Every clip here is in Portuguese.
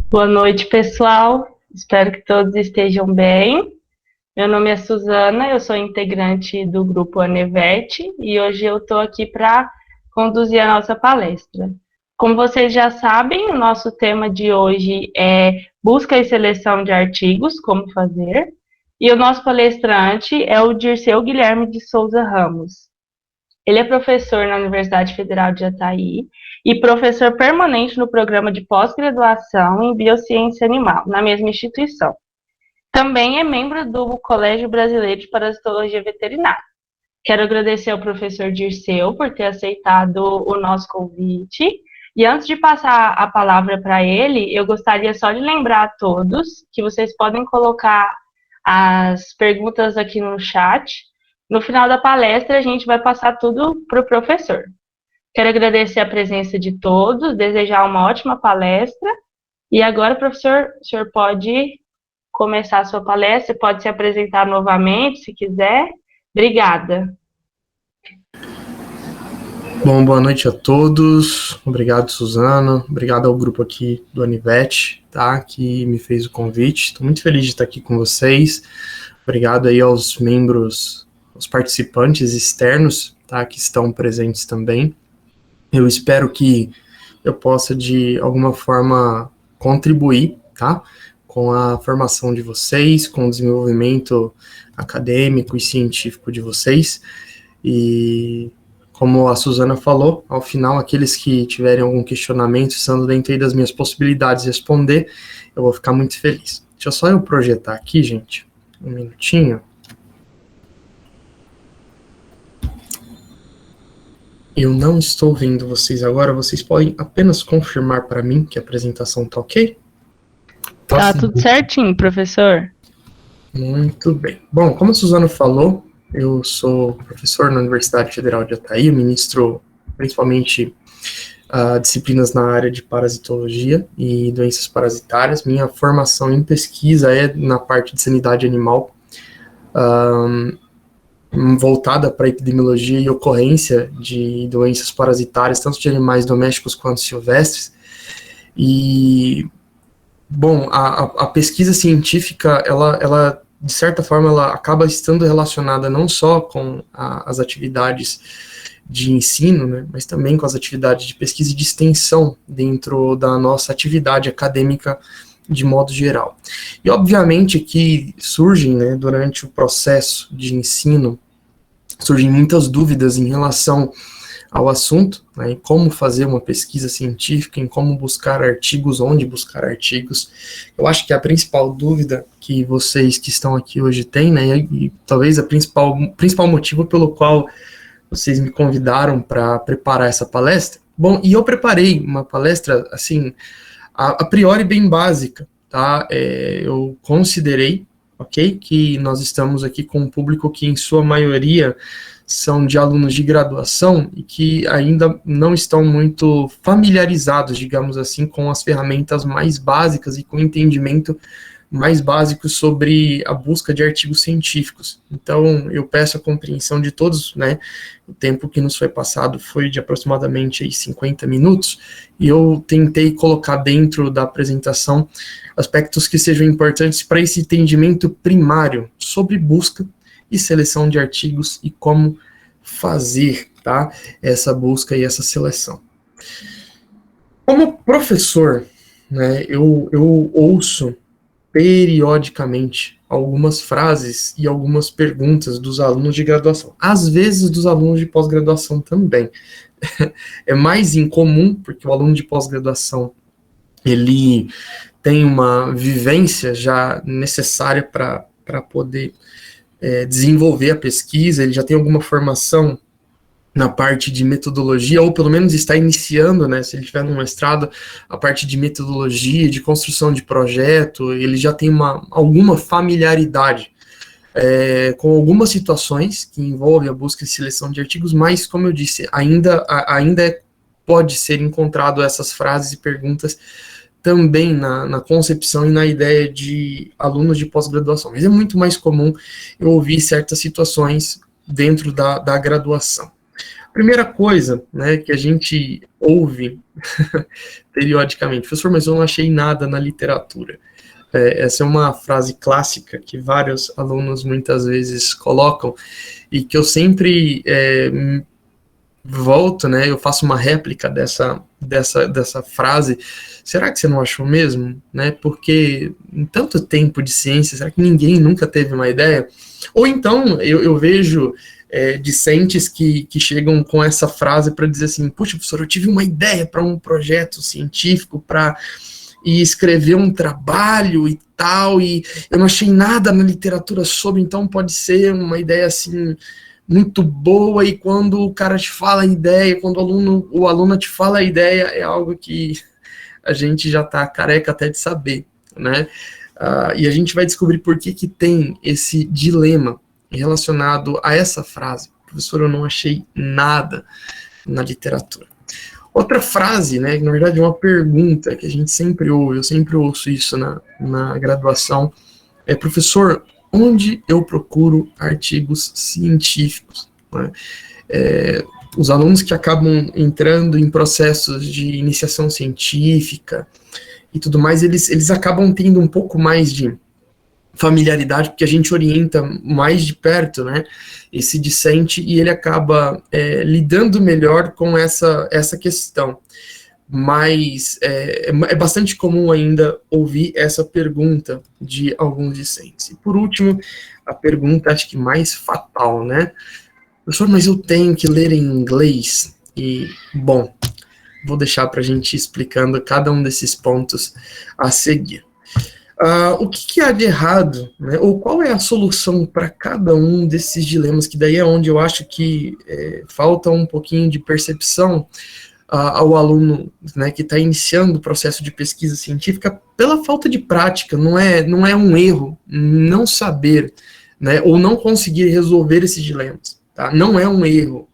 Boa noite, pessoal. Espero que todos estejam bem. Meu nome é Suzana, eu sou integrante do grupo Anevete e hoje eu estou aqui para conduzir a nossa palestra. Como vocês já sabem, o nosso tema de hoje é busca e seleção de artigos, como fazer, e o nosso palestrante é o Dirceu Guilherme de Souza Ramos. Ele é professor na Universidade Federal de Jataí e professor permanente no programa de pós-graduação em Biociência Animal, na mesma instituição. Também é membro do Colégio Brasileiro de Parasitologia Veterinária. Quero agradecer ao professor Dirceu por ter aceitado o nosso convite. E antes de passar a palavra para ele, eu gostaria só de lembrar a todos que vocês podem colocar as perguntas aqui no chat. No final da palestra, a gente vai passar tudo para o professor. Quero agradecer a presença de todos, desejar uma ótima palestra. E agora, professor, o senhor pode começar a sua palestra, pode se apresentar novamente, se quiser. Obrigada. Bom, boa noite a todos. Obrigado, Suzana. Obrigado ao grupo aqui do Anivete, tá, que me fez o convite. Estou muito feliz de estar aqui com vocês. Obrigado aí aos membros, aos participantes externos, tá, que estão presentes também. Eu espero que eu possa, de alguma forma, contribuir, tá, com a formação de vocês, com o desenvolvimento acadêmico e científico de vocês. E, como a Suzana falou, ao final, aqueles que tiverem algum questionamento, estando dentro das minhas possibilidades de responder, eu vou ficar muito feliz. Deixa só eu projetar aqui, gente, um minutinho. Eu não estou vendo vocês agora, vocês podem apenas confirmar para mim que a apresentação tá ok? Tá tudo certinho, professor. Muito bem. Bom, como a Suzana falou, eu sou professor na Universidade Federal de Jataí, ministro principalmente disciplinas na área de parasitologia e doenças parasitárias. Minha formação em pesquisa é na parte de sanidade animal, voltada para epidemiologia e ocorrência de doenças parasitárias, tanto de animais domésticos quanto silvestres. E, bom, a pesquisa científica, ela de certa forma, ela acaba estando relacionada não só com as atividades de ensino, né, mas também com as atividades de pesquisa e de extensão dentro da nossa atividade acadêmica de modo geral. E, obviamente, que surgem, né, durante o processo de ensino, surgem muitas dúvidas em relação ao assunto, né, em como fazer uma pesquisa científica, em como buscar artigos, onde buscar artigos. Eu acho que a principal dúvida que vocês que estão aqui hoje têm, né, e talvez o principal motivo pelo qual vocês me convidaram para preparar essa palestra, bom, e eu preparei uma palestra, assim, a priori bem básica, tá, eu considerei, ok, que nós estamos aqui com um público que, em sua maioria, são de alunos de graduação e que ainda não estão muito familiarizados, digamos assim, com as ferramentas mais básicas e com o entendimento mais básico sobre a busca de artigos científicos. Então, eu peço a compreensão de todos, né, o tempo que nos foi passado foi de aproximadamente aí 50 minutos, e eu tentei colocar dentro da apresentação aspectos que sejam importantes para esse entendimento primário sobre busca e seleção de artigos e como fazer, tá, essa busca e essa seleção. Como professor, né, eu ouço periodicamente algumas frases e algumas perguntas dos alunos de graduação, às vezes dos alunos de pós-graduação também. É mais incomum, porque o aluno de pós-graduação, ele tem uma vivência já necessária para poder desenvolver a pesquisa, ele já tem alguma formação na parte de metodologia, ou pelo menos está iniciando, né, se ele estiver no mestrado, a parte de metodologia, de construção de projeto, ele já tem alguma familiaridade com algumas situações que envolvem a busca e seleção de artigos, mas, como eu disse, ainda pode ser encontrado essas frases e perguntas também na concepção e na ideia de alunos de pós-graduação, mas é muito mais comum eu ouvir certas situações dentro da graduação. primeira coisa, né, que a gente ouve periodicamente, professor, mas eu não achei nada na literatura. Essa é uma frase clássica que vários alunos muitas vezes colocam e que eu sempre volto, né, eu faço uma réplica dessa frase. Será que você não achou mesmo? Né, porque em tanto tempo de ciência, será que ninguém nunca teve uma ideia? Ou então eu vejo discentes que chegam com essa frase para dizer assim, puxa, professor, eu tive uma ideia para um projeto científico, para escrever um trabalho e tal, e eu não achei nada na literatura sobre, então pode ser uma ideia assim muito boa, e quando o cara te fala a ideia, quando o aluno te fala a ideia, é algo que a gente já está careca até de saber, né? E a gente vai descobrir por que tem esse dilema relacionado a essa frase. Professor, eu não achei nada na literatura. Outra frase, né, que na verdade é uma pergunta que a gente sempre ouve, eu sempre ouço isso na graduação, professor, onde eu procuro artigos científicos? Né? Os alunos que acabam entrando em processos de iniciação científica e tudo mais, eles acabam tendo um pouco mais de familiaridade, porque a gente orienta mais de perto, né, esse discente, e ele acaba lidando melhor com essa questão. Mas é bastante comum ainda ouvir essa pergunta de alguns discentes. E por último, a pergunta acho que mais fatal, né? Professor, mas eu tenho que ler em inglês? E, bom, vou deixar para a gente ir explicando cada um desses pontos a seguir. O que há de errado, né, ou qual é a solução para cada um desses dilemas, que daí é onde eu acho que falta um pouquinho de percepção ao aluno, né, que está iniciando o processo de pesquisa científica pela falta de prática. Não é um erro não saber, né, ou não conseguir resolver esses dilemas, tá? Não é um erro.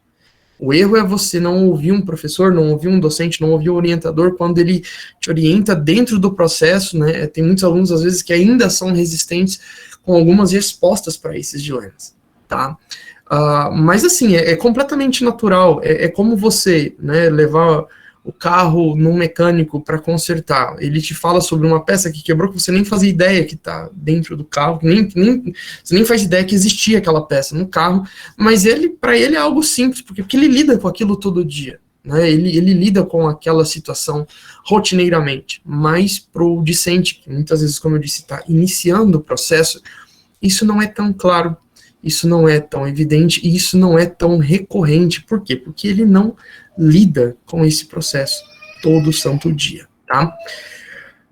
O erro é você não ouvir um professor, não ouvir um docente, não ouvir o orientador quando ele te orienta dentro do processo, né? Tem muitos alunos, às vezes, que ainda são resistentes com algumas respostas para esses dilemas, tá? Mas, assim, é completamente natural. É como você, né, levar o carro num mecânico para consertar. Ele te fala sobre uma peça que quebrou que você nem fazia ideia que está dentro do carro, você nem faz ideia que existia aquela peça no carro, mas para ele é algo simples, porque ele lida com aquilo todo dia, né? Ele lida com aquela situação rotineiramente, mas para o discente, que muitas vezes, como eu disse, está iniciando o processo, isso não é tão claro, isso não é tão evidente, e isso não é tão recorrente. Por quê? Porque ele não lida com esse processo todo santo dia, tá?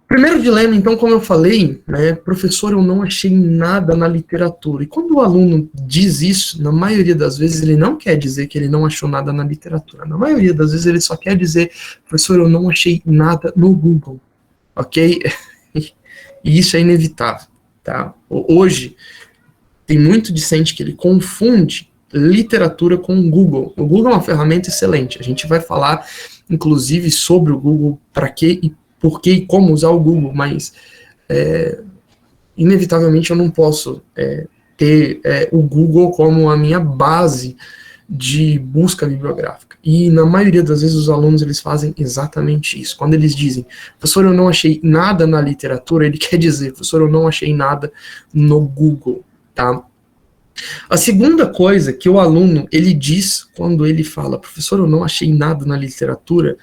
Primeiro dilema, então, como eu falei, né, professor, eu não achei nada na literatura. E quando o aluno diz isso, na maioria das vezes ele não quer dizer que ele não achou nada na literatura. Na maioria das vezes ele só quer dizer, professor, eu não achei nada no Google, ok? E isso é inevitável, tá? Hoje, tem muito discente que ele confunde literatura com o Google. O Google é uma ferramenta excelente. A gente vai falar, inclusive, sobre o Google, para que e por que e como usar o Google, mas, inevitavelmente, eu não posso ter o Google como a minha base de busca bibliográfica. E, na maioria das vezes, os alunos eles fazem exatamente isso. Quando eles dizem, professor, eu não achei nada na literatura, ele quer dizer, professor, eu não achei nada no Google. Tá? A segunda coisa que o aluno ele diz quando ele fala, professor, eu não achei nada na literatura,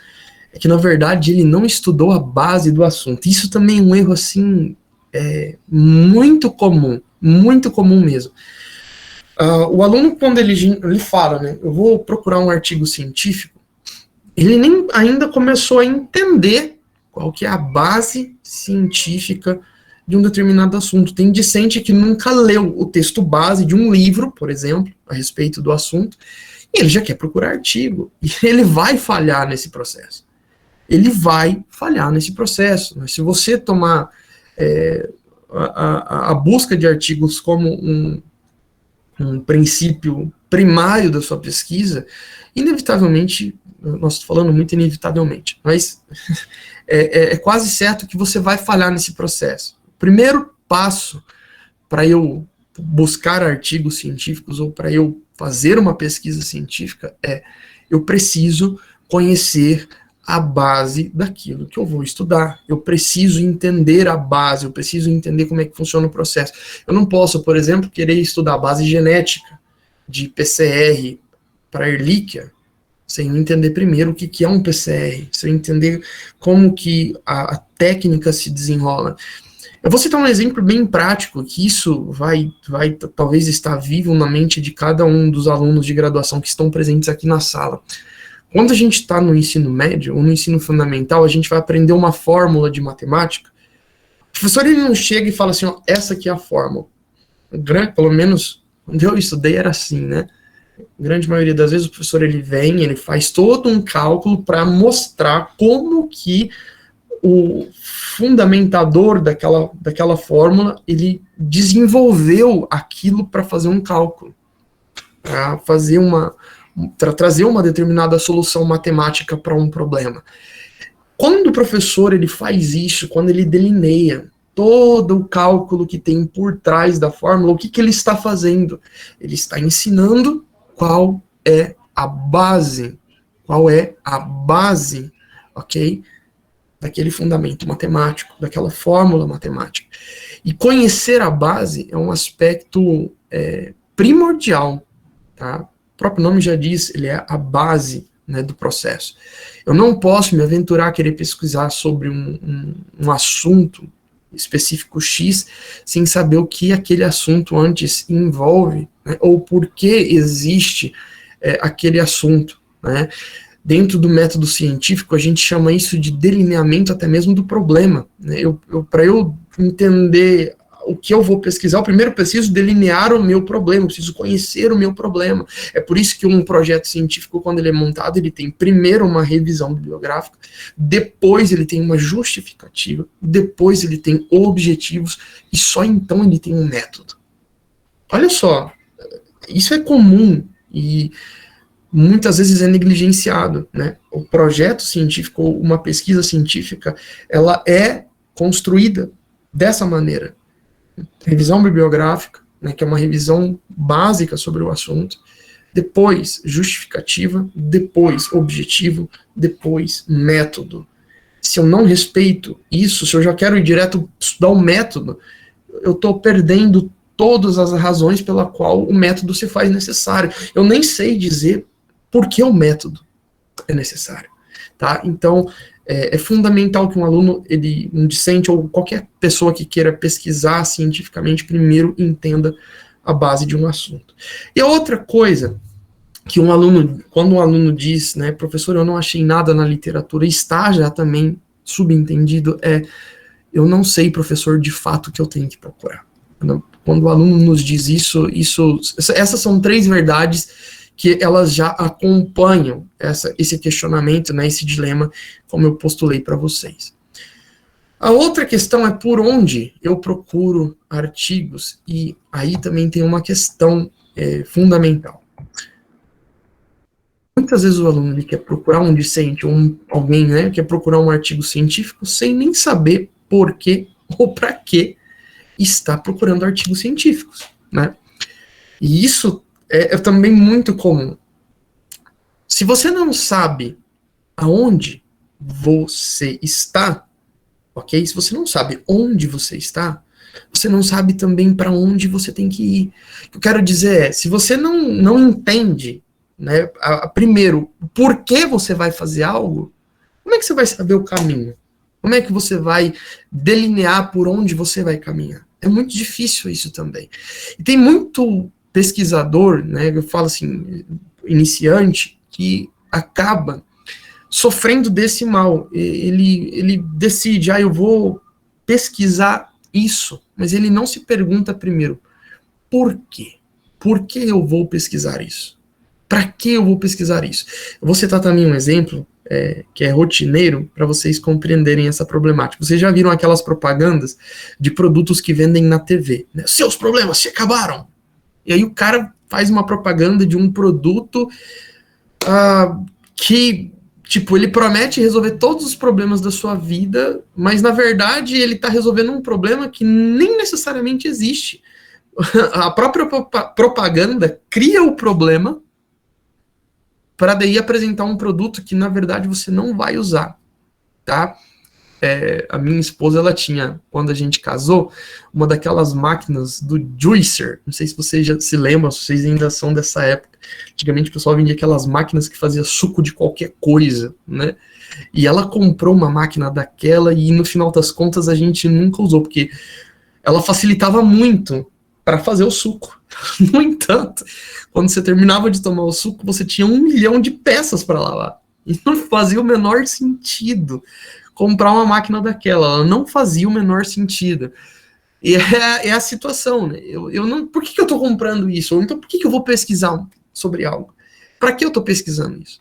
é que na verdade ele não estudou a base do assunto. Isso também é um erro assim muito comum mesmo. O aluno, quando ele fala, né, eu vou procurar um artigo científico, ele nem ainda começou a entender qual que é a base científica de um determinado assunto. Tem discente que nunca leu o texto base de um livro, por exemplo, a respeito do assunto, e ele já quer procurar artigo, e ele vai falhar nesse processo. Mas se você tomar a busca de artigos como um princípio primário da sua pesquisa, inevitavelmente, nós estamos falando muito inevitavelmente, mas é quase certo que você vai falhar nesse processo. O primeiro passo para eu buscar artigos científicos ou para eu fazer uma pesquisa científica é: eu preciso conhecer a base daquilo que eu vou estudar. Eu preciso entender a base, eu preciso entender como é que funciona o processo. Eu não posso, por exemplo, querer estudar a base genética de PCR para Ehrlichia sem entender primeiro o que é um PCR, sem entender como que a técnica se desenrola. Eu vou citar um exemplo bem prático, que isso vai talvez estar vivo na mente de cada um dos alunos de graduação que estão presentes aqui na sala. Quando a gente está no ensino médio ou no ensino fundamental, a gente vai aprender uma fórmula de matemática. O professor ele não chega e fala assim, ó, essa aqui é a fórmula. Pelo menos quando eu estudei era assim, né? A grande maioria das vezes o professor ele vem, ele faz todo um cálculo para mostrar como que o fundamentador daquela fórmula, ele desenvolveu aquilo para fazer um cálculo, para trazer uma determinada solução matemática para um problema. Quando o professor ele faz isso, quando ele delineia todo o cálculo que tem por trás da fórmula, o que ele está fazendo? Ele está ensinando qual é a base, ok? Daquele fundamento matemático, daquela fórmula matemática. E conhecer a base é um aspecto primordial, tá? O próprio nome já diz, ele é a base, né, do processo. Eu não posso me aventurar a querer pesquisar sobre um assunto específico X sem saber o que aquele assunto antes envolve, né, ou por que existe aquele assunto, né? Dentro do método científico, a gente chama isso de delineamento até mesmo do problema, né? Para eu entender o que eu vou pesquisar, eu primeiro preciso delinear o meu problema, eu preciso conhecer o meu problema. É por isso que um projeto científico, quando ele é montado, ele tem primeiro uma revisão bibliográfica, depois ele tem uma justificativa, depois ele tem objetivos, e só então ele tem um método. Olha só, isso é comum e muitas vezes é negligenciado, né? O projeto científico, ou uma pesquisa científica, ela é construída dessa maneira. Revisão bibliográfica, né, que é uma revisão básica sobre o assunto, depois justificativa, depois objetivo, depois método. Se eu não respeito isso, se eu já quero ir direto estudar o método, eu estou perdendo todas as razões pela qual o método se faz necessário. Eu nem sei dizer por que o método é necessário, tá? Então, é fundamental que um aluno, um discente ou qualquer pessoa que queira pesquisar cientificamente, primeiro entenda a base de um assunto. E a outra coisa que quando um aluno diz, né, professor, eu não achei nada na literatura, está já também subentendido, eu não sei, professor, de fato o que eu tenho que procurar. Quando o aluno nos diz essas são 3 verdades que elas já acompanham esse questionamento, né, esse dilema, como eu postulei para vocês. A outra questão é por onde eu procuro artigos, e aí também tem uma questão fundamental. Muitas vezes o aluno ele quer procurar um discente, ou alguém, né, quer procurar um artigo científico sem nem saber por que ou para que está procurando artigos científicos, né? E isso é também muito comum. Se você não sabe aonde você está, ok? Se você não sabe onde você está, você não sabe também para onde você tem que ir. O que eu quero dizer é, se você não entende, né, primeiro, por que você vai fazer algo, como é que você vai saber o caminho? Como é que você vai delinear por onde você vai caminhar? É muito difícil isso também. E tem muito pesquisador, né, eu falo assim, iniciante, que acaba sofrendo desse mal. Ele decide, eu vou pesquisar isso, mas ele não se pergunta primeiro, por quê? Por que eu vou pesquisar isso? Para que eu vou pesquisar isso? Eu vou citar também um exemplo, que é rotineiro, para vocês compreenderem essa problemática. Vocês já viram aquelas propagandas de produtos que vendem na TV, né? Seus problemas se acabaram! E aí o cara faz uma propaganda de um produto que, tipo, ele promete resolver todos os problemas da sua vida, mas na verdade ele está resolvendo um problema que nem necessariamente existe. a própria propaganda cria o problema para daí apresentar um produto que, na verdade, você não vai usar, tá? A minha esposa, ela tinha, quando a gente casou, uma daquelas máquinas do juicer. Não sei se vocês já se lembram, se vocês ainda são dessa época. Antigamente o pessoal vendia aquelas máquinas que fazia suco de qualquer coisa, né? E ela comprou uma máquina daquela e, no final das contas, a gente nunca usou, porque ela facilitava muito para fazer o suco. No entanto, quando você terminava de tomar o suco, você tinha 1 milhão de peças para lavar. E não fazia o menor sentido comprar uma máquina daquela. Ela não fazia o menor sentido. E é a situação, né? Eu não, por que eu estou comprando isso? Ou então, por que eu vou pesquisar sobre algo? Para que eu estou pesquisando isso?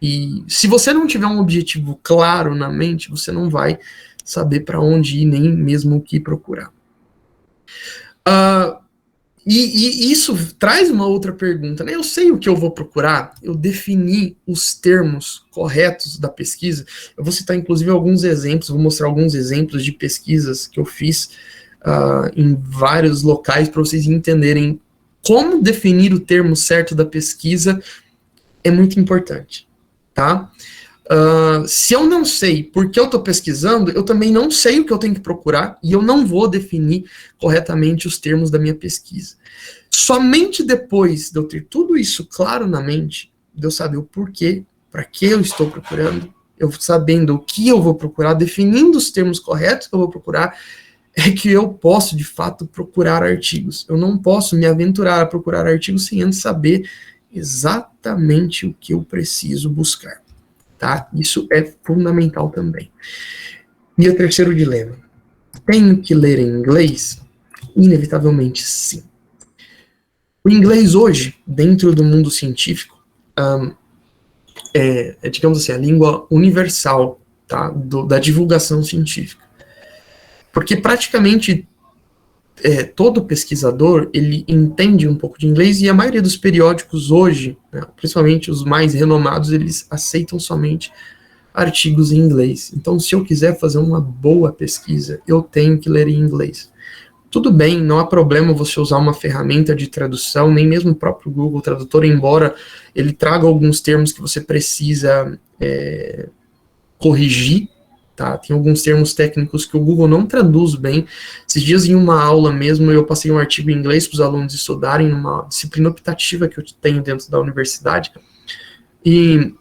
E se você não tiver um objetivo claro na mente, você não vai saber para onde ir, nem mesmo o que procurar. E isso traz uma outra pergunta, né? Eu sei o que eu vou procurar, eu defini os termos corretos da pesquisa. Eu vou citar, inclusive, alguns exemplos, vou mostrar alguns exemplos de pesquisas que eu fiz em vários locais para vocês entenderem como definir o termo certo da pesquisa é muito importante, tá? Se eu não sei por que eu estou pesquisando, eu também não sei o que eu tenho que procurar e eu não vou definir corretamente os termos da minha pesquisa. Somente depois de eu ter tudo isso claro na mente, de eu saber o porquê, para que eu estou procurando, eu sabendo o que eu vou procurar, definindo os termos corretos que eu vou procurar, é que eu posso, de fato, procurar artigos. Eu não posso me aventurar a procurar artigos sem antes saber exatamente o que eu preciso buscar. Tá? Isso é fundamental também. E o terceiro dilema. Tenho que ler em inglês? Inevitavelmente, sim. O inglês hoje, dentro do mundo científico, digamos assim, a língua universal, tá? Da divulgação científica. Porque praticamente todo pesquisador, ele entende um pouco de inglês, e a maioria dos periódicos hoje, né, principalmente os mais renomados, eles aceitam somente artigos em inglês. Então, se eu quiser fazer uma boa pesquisa, eu tenho que ler em inglês. Tudo bem, não há problema você usar uma ferramenta de tradução, nem mesmo o próprio Google Tradutor, embora ele traga alguns termos que você precisa corrigir. Tá? Tem alguns termos técnicos que o Google não traduz bem. Esses dias, em uma aula mesmo, eu passei um artigo em inglês para os alunos estudarem numa disciplina optativa que eu tenho dentro da universidade, e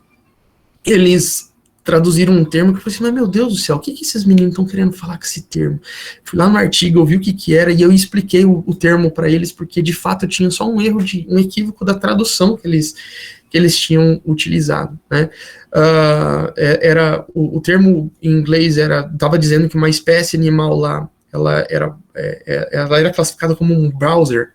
eles traduziram um termo que eu falei assim, mas meu Deus do céu, o que esses meninos estão querendo falar com esse termo? Fui lá no artigo, eu vi o que era, e eu expliquei o termo para eles, porque de fato tinha só um erro, um equívoco da tradução que eles tinham utilizado, né? Era o termo em inglês estava dizendo que uma espécie animal lá, ela era classificada como um browser,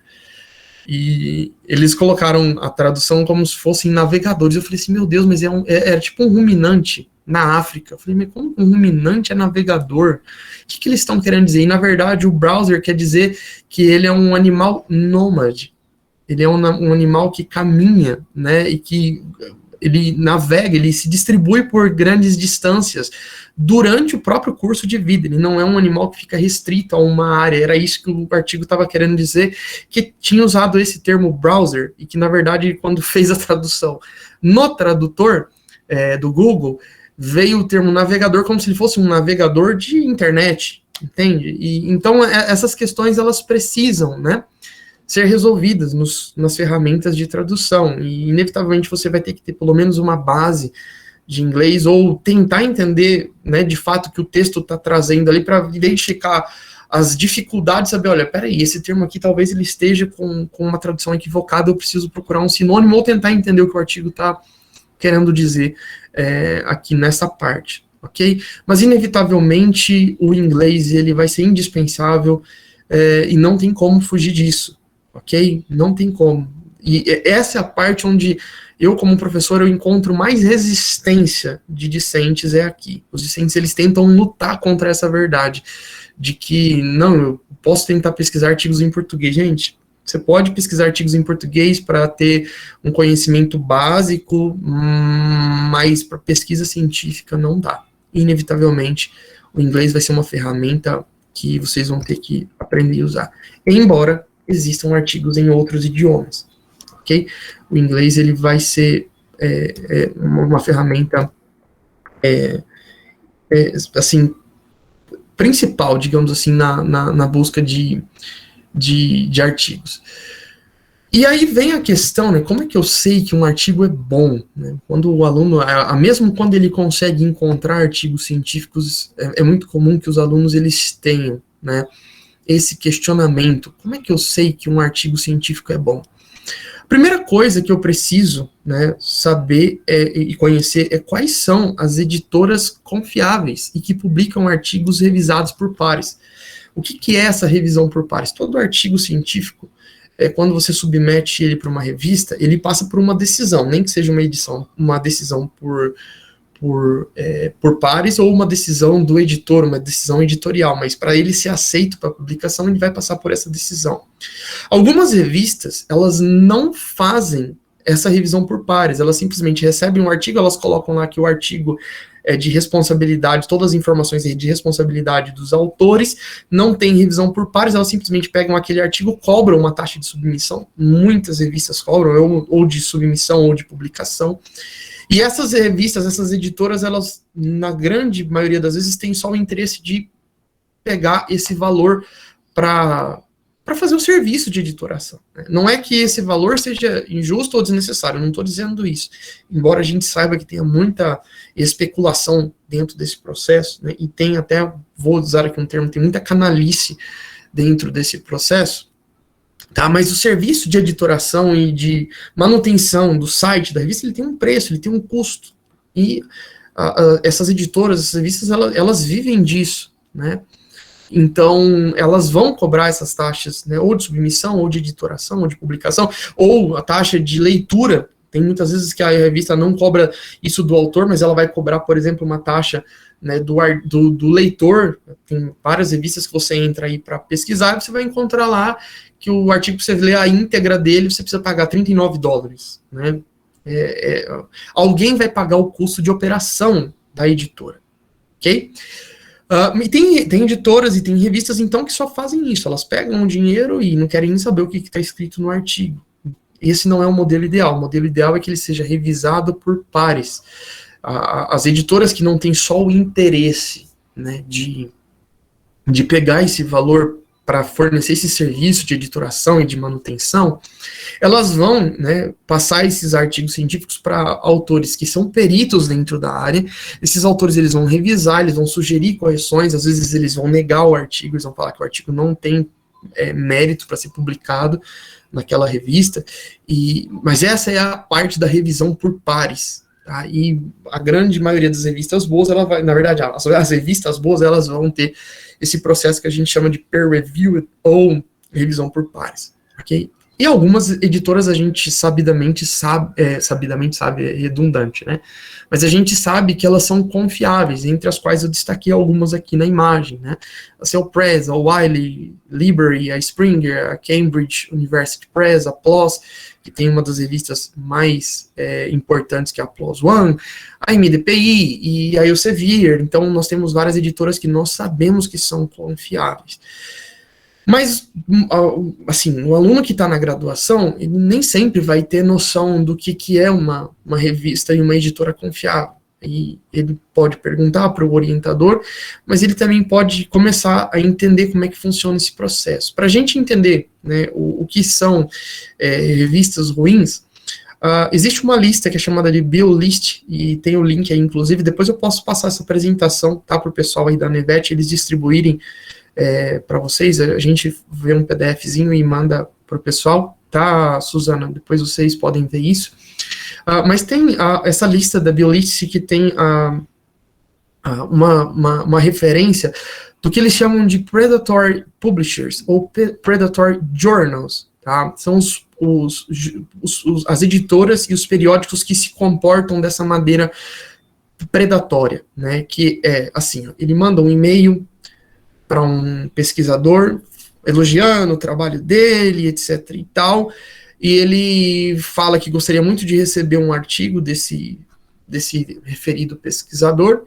e eles colocaram a tradução como se fossem navegadores. Eu falei assim, meu Deus, mas era tipo um ruminante na África. Eu falei, mas como um ruminante é navegador? O que eles estão querendo dizer? E, na verdade, o browser quer dizer que ele é um animal nômade. Ele é um animal que caminha, né, e que ele navega, ele se distribui por grandes distâncias durante o próprio curso de vida. Ele não é um animal que fica restrito a uma área. Era isso que o artigo estava querendo dizer, que tinha usado esse termo browser, e que, na verdade, quando fez a tradução no tradutor do Google, veio o termo navegador como se ele fosse um navegador de internet, entende? E, então, essas questões, elas precisam, né, ser resolvidas nas ferramentas de tradução, e inevitavelmente você vai ter que ter pelo menos uma base de inglês, ou tentar entender, né, de fato, o que o texto está trazendo ali, para identificar as dificuldades, saber, olha, peraí, esse termo aqui talvez ele esteja com uma tradução equivocada, eu preciso procurar um sinônimo, ou tentar entender o que o artigo está querendo dizer aqui nessa parte, ok? Mas inevitavelmente o inglês, ele vai ser indispensável, e não tem como fugir disso. Ok? Não tem como. E essa é a parte onde eu, como professor, eu encontro mais resistência de discentes aqui. Os discentes, eles tentam lutar contra essa verdade, de que, não, eu posso tentar pesquisar artigos em português. Gente, você pode pesquisar artigos em português para ter um conhecimento básico, mas para pesquisa científica não dá. Inevitavelmente, o inglês vai ser uma ferramenta que vocês vão ter que aprender a usar. Embora existam artigos em outros idiomas, ok? O inglês, ele vai ser uma ferramenta, assim, principal, digamos assim, na busca de artigos. E aí vem a questão, né, como é que eu sei que um artigo é bom? Né? Quando o aluno, mesmo quando ele consegue encontrar artigos científicos, é muito comum que os alunos eles tenham, né, esse questionamento, como é que eu sei que um artigo científico é bom? A primeira coisa que eu preciso, né, saber e conhecer é quais são as editoras confiáveis e que publicam artigos revisados por pares. O que é essa revisão por pares? Todo artigo científico, quando você submete ele para uma revista, ele passa por uma decisão, nem que seja uma decisão por pares ou uma decisão do editor, uma decisão editorial, mas para ele ser aceito para publicação, ele vai passar por essa decisão. Algumas revistas, elas não fazem essa revisão por pares, elas simplesmente recebem um artigo, elas colocam lá que o artigo é de responsabilidade, todas as informações de responsabilidade dos autores, não tem revisão por pares, elas simplesmente pegam aquele artigo, cobram uma taxa de submissão, muitas revistas cobram, ou de submissão ou de publicação, e essas revistas, essas editoras, elas, na grande maioria das vezes, têm só o interesse de pegar esse valor para fazer o serviço de editoração. Né? Não é que esse valor seja injusto ou desnecessário, eu não estou dizendo isso. Embora a gente saiba que tenha muita especulação dentro desse processo, né? E tem até, vou usar aqui um termo, tem muita canalice dentro desse processo, tá? Mas o serviço de editoração e de manutenção do site da revista, ele tem um preço, ele tem um custo. E essas editoras, essas revistas, elas vivem disso, né? Então, elas vão cobrar essas taxas, né, ou de submissão, ou de editoração, ou de publicação, ou a taxa de leitura. Tem muitas vezes que a revista não cobra isso do autor, mas ela vai cobrar, por exemplo, uma taxa, né, do leitor. Tem várias revistas que você entra aí para pesquisar, e você vai encontrar lá que o artigo, para você ler a íntegra dele, você precisa pagar $39, né? Alguém vai pagar o custo de operação da editora, ok? E tem editoras e tem revistas, então, que só fazem isso. Elas pegam o dinheiro e não querem nem saber o que está escrito no artigo. Esse não é o modelo ideal. O modelo ideal é que ele seja revisado por pares. As editoras que não têm só o interesse, né, de pegar esse valor para fornecer esse serviço de editoração e de manutenção, elas vão, né, passar esses artigos científicos para autores que são peritos dentro da área. Esses autores, eles vão revisar, eles vão sugerir correções, às vezes eles vão negar o artigo, eles vão falar que o artigo não tem mérito para ser publicado naquela revista, mas essa é a parte da revisão por pares. Tá? E a grande maioria das revistas boas, ela vai, na verdade, as revistas boas, elas vão ter esse processo que a gente chama de peer review ou revisão por pares, ok? E algumas editoras a gente sabidamente sabe, é redundante, né? Mas a gente sabe que elas são confiáveis, entre as quais eu destaquei algumas aqui na imagem, né? A Cell Press, a Wiley, Library, a Springer, a Cambridge University Press, a PLOS, que tem uma das revistas mais importantes, que é a PLOS One, a MDPI e a Elsevier. Então, nós temos várias editoras que nós sabemos que são confiáveis. Mas, assim, o aluno que está na graduação, ele nem sempre vai ter noção do que é uma revista e uma editora confiável. E ele pode perguntar para o orientador, mas ele também pode começar a entender como é que funciona esse processo. Para a gente entender, né, o que são revistas ruins, existe uma lista que é chamada de BioList, e tem o link aí, inclusive, depois eu posso passar essa apresentação, tá, para o pessoal aí da Nevet, eles distribuírem para vocês. A gente vê um PDFzinho e manda para o pessoal, tá, Suzana? Depois vocês podem ver isso. Mas tem essa lista da BioList que tem uma referência do que eles chamam de Predatory Publishers, ou Predatory Journals, tá? São as editoras e os periódicos que se comportam dessa maneira predatória, né? Que é assim, ele manda um e-mail para um pesquisador elogiando o trabalho dele, etc. e tal, e ele fala que gostaria muito de receber um artigo desse referido pesquisador,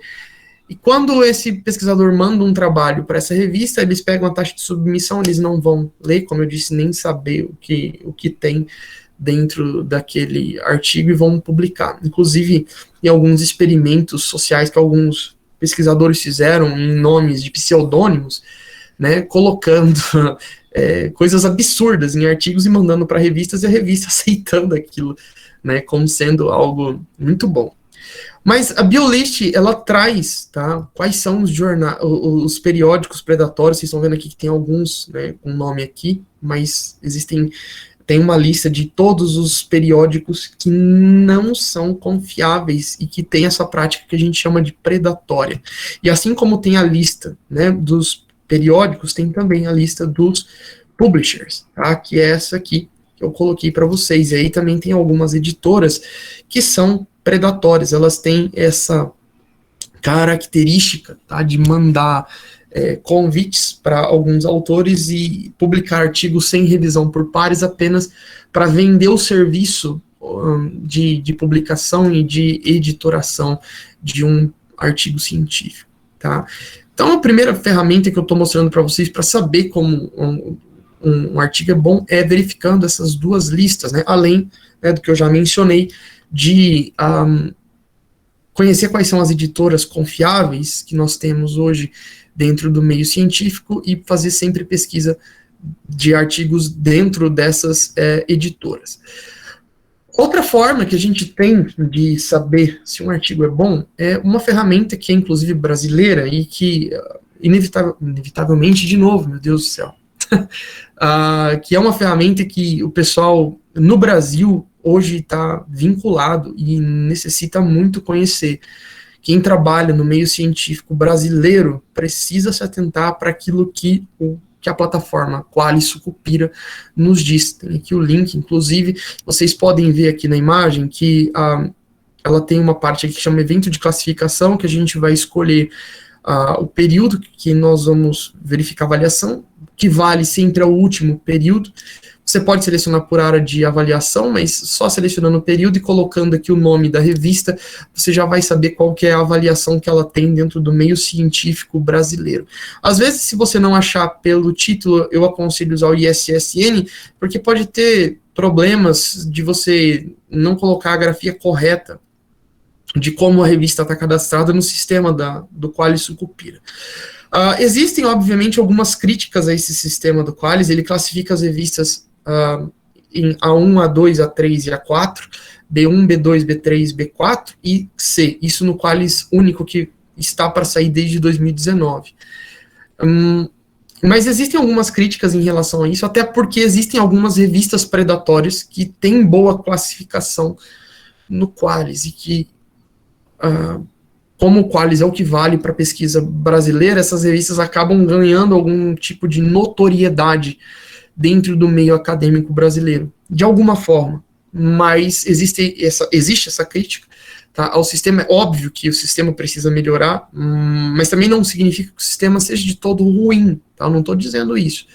E quando esse pesquisador manda um trabalho para essa revista, eles pegam a taxa de submissão, eles não vão ler, como eu disse, nem saber o que tem dentro daquele artigo e vão publicar. Inclusive, em alguns experimentos sociais que alguns pesquisadores fizeram em nomes de pseudônimos, né, colocando coisas absurdas em artigos e mandando para revistas e a revista aceitando aquilo, né, como sendo algo muito bom. Mas a BioList, ela traz, tá, quais são os periódicos predatórios. Vocês estão vendo aqui que tem alguns, né, com nome aqui, mas tem uma lista de todos os periódicos que não são confiáveis e que tem essa prática que a gente chama de predatória. E assim como tem a lista, né, dos periódicos, tem também a lista dos publishers, tá, que é essa aqui que eu coloquei para vocês. E aí também tem algumas editoras que são predatórias, elas têm essa característica, tá, de mandar convites para alguns autores e publicar artigos sem revisão por pares apenas para vender o serviço de publicação e de editoração de um artigo científico, tá? Então, a primeira ferramenta que eu estou mostrando para vocês para saber como um artigo é bom é verificando essas duas listas, né, além, né, do que eu já mencionei, de conhecer quais são as editoras confiáveis que nós temos hoje dentro do meio científico e fazer sempre pesquisa de artigos dentro dessas editoras. Outra forma que a gente tem de saber se um artigo é bom é uma ferramenta que é inclusive brasileira e que inevitavelmente, de novo, meu Deus do céu, que é uma ferramenta que o pessoal no Brasil hoje está vinculado e necessita muito conhecer. Quem trabalha no meio científico brasileiro precisa se atentar para aquilo que a plataforma Qualis Sucupira nos diz. Tem aqui o link, inclusive, vocês podem ver aqui na imagem que ela tem uma parte aqui que chama evento de classificação, que a gente vai escolher o período que nós vamos verificar a avaliação, que vale sempre ao último período. Você pode selecionar por área de avaliação, mas só selecionando o período e colocando aqui o nome da revista, você já vai saber qual que é a avaliação que ela tem dentro do meio científico brasileiro. Às vezes, se você não achar pelo título, eu aconselho usar o ISSN, porque pode ter problemas de você não colocar a grafia correta de como a revista está cadastrada no sistema do Qualis Sucupira. Existem, obviamente, algumas críticas a esse sistema do Qualis. Ele classifica as revistas em A1, A2, A3 e A4, B1, B2, B3, B4 e C. Isso no Qualis único que está para sair desde 2019. Mas existem algumas críticas em relação a isso, até porque existem algumas revistas predatórias que têm boa classificação no Qualis e que como o Qualis é o que vale para a pesquisa brasileira, essas revistas acabam ganhando algum tipo de notoriedade dentro do meio acadêmico brasileiro, de alguma forma, mas existe essa crítica, tá, ao sistema. É óbvio que o sistema precisa melhorar, mas também não significa que o sistema seja de todo ruim, tá, eu não estou dizendo isso.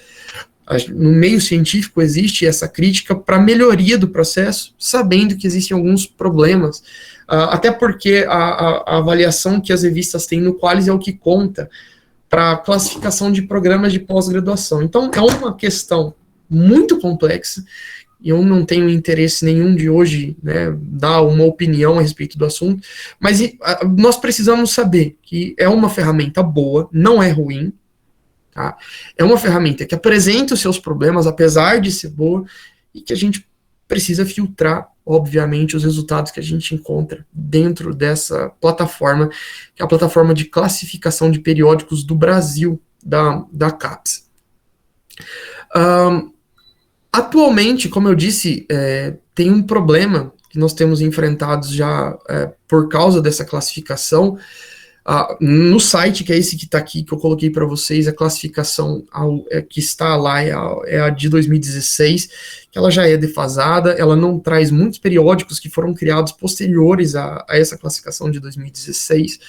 No meio científico existe essa crítica para melhoria do processo, sabendo que existem alguns problemas, até porque a avaliação que as revistas têm no Qualis é o que conta para a classificação de programas de pós-graduação. Então, é uma questão muito complexa, e eu não tenho interesse nenhum de hoje, né, dar uma opinião a respeito do assunto, mas nós precisamos saber que é uma ferramenta boa, não é ruim, tá? É uma ferramenta que apresenta os seus problemas, apesar de ser boa, e que a gente precisa filtrar, obviamente, os resultados que a gente encontra dentro dessa plataforma, que é a plataforma de classificação de periódicos do Brasil, da CAPES. Atualmente, como eu disse, tem um problema que nós temos enfrentado já por causa dessa classificação. No site, que é esse que está aqui, que eu coloquei para vocês, a classificação que está lá é a de 2016, que ela já é defasada, ela não traz muitos periódicos que foram criados posteriores a essa classificação de 2016.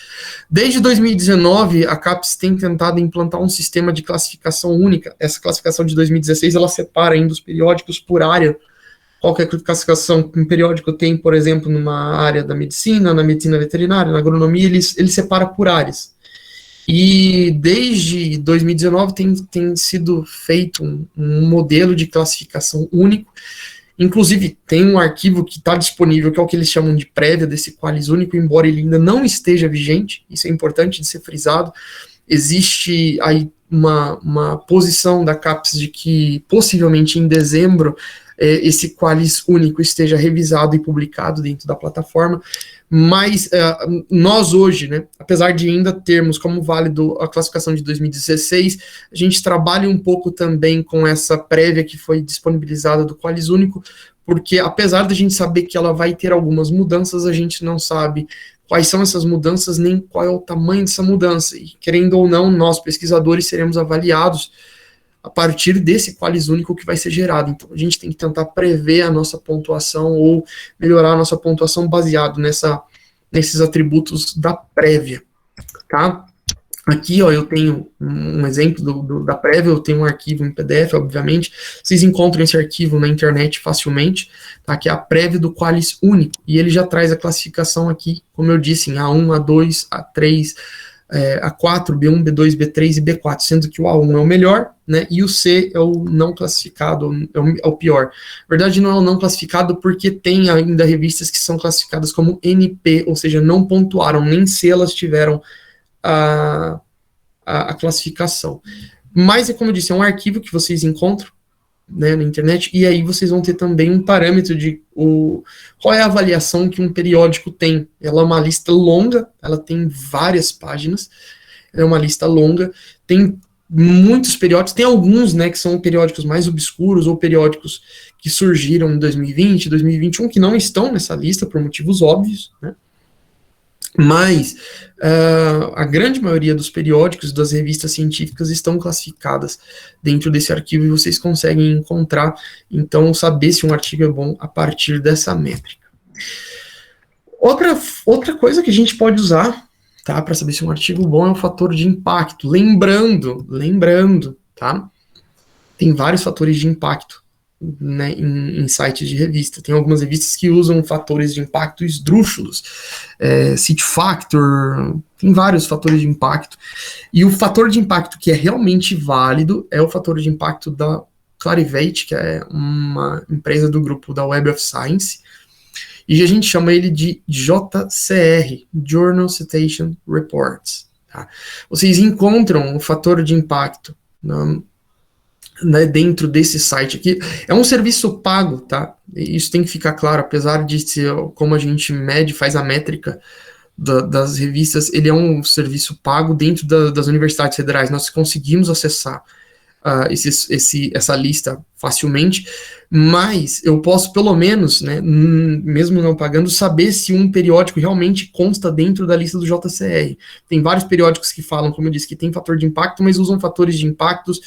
Desde 2019, a CAPES tem tentado implantar um sistema de classificação única. Essa classificação de 2016, ela separa ainda os periódicos por área. Qualquer classificação que um periódico tem, por exemplo, numa área da medicina, na medicina veterinária, na agronomia, ele separa por áreas. E desde 2019 tem sido feito um modelo de classificação único. Inclusive, tem um arquivo que está disponível, que é o que eles chamam de prévia desse Qualis único, embora ele ainda não esteja vigente. Isso é importante de ser frisado. Existe aí uma posição da CAPES de que, possivelmente em dezembro, esse Qualis único esteja revisado e publicado dentro da plataforma, mas nós hoje, né, apesar de ainda termos como válido a classificação de 2016, a gente trabalha um pouco também com essa prévia que foi disponibilizada do Qualis único, porque apesar da gente saber que ela vai ter algumas mudanças, a gente não sabe quais são essas mudanças, nem qual é o tamanho dessa mudança, e querendo ou não, nós pesquisadores seremos avaliados a partir desse Qualis único que vai ser gerado. Então, a gente tem que tentar prever a nossa pontuação ou melhorar a nossa pontuação baseado nesses atributos da prévia, tá? Aqui, ó, eu tenho um exemplo da prévia, eu tenho um arquivo em PDF, obviamente, vocês encontram esse arquivo na internet facilmente, tá? Que é a prévia do Qualis único, e ele já traz a classificação aqui, como eu disse, em A1, A2, A3, A4, B1, B2, B3 e B4, sendo que o A1 é o melhor, né, e o C é o não classificado, é o pior. Na verdade, não é o não classificado porque tem ainda revistas que são classificadas como NP, ou seja, não pontuaram, nem se elas tiveram a classificação. Mas, como eu disse, é um arquivo que vocês encontram, né, na internet, e aí vocês vão ter também um parâmetro de qual é a avaliação que um periódico tem. Ela é uma lista longa, ela tem várias páginas, é uma lista longa, tem muitos periódicos, tem alguns, né, que são periódicos mais obscuros, ou periódicos que surgiram em 2020, 2021, que não estão nessa lista por motivos óbvios, né, mas a grande maioria dos periódicos, das revistas científicas, estão classificadas dentro desse arquivo e vocês conseguem encontrar, então, saber se um artigo é bom a partir dessa métrica. Outra coisa que a gente pode usar, tá, para saber se um artigo bom é o fator de impacto. Lembrando, tá, tem vários fatores de impacto, né, em sites de revista. Tem algumas revistas que usam fatores de impacto esdrúxulos, Cite Factor, tem vários fatores de impacto, e o fator de impacto que é realmente válido é o fator de impacto da Clarivate, que é uma empresa do grupo da Web of Science, e a gente chama ele de JCR, Journal Citation Reports. Tá? Vocês encontram o fator de impacto né, dentro desse site aqui. É um serviço pago, tá? Isso tem que ficar claro, apesar de ser como a gente mede, faz a métrica das revistas, ele é um serviço pago dentro das universidades federais. Nós conseguimos acessar essa lista facilmente, mas eu posso pelo menos, né, mesmo não pagando, saber se um periódico realmente consta dentro da lista do JCR. Tem vários periódicos que falam, como eu disse, que tem fator de impacto, mas usam fatores de impactos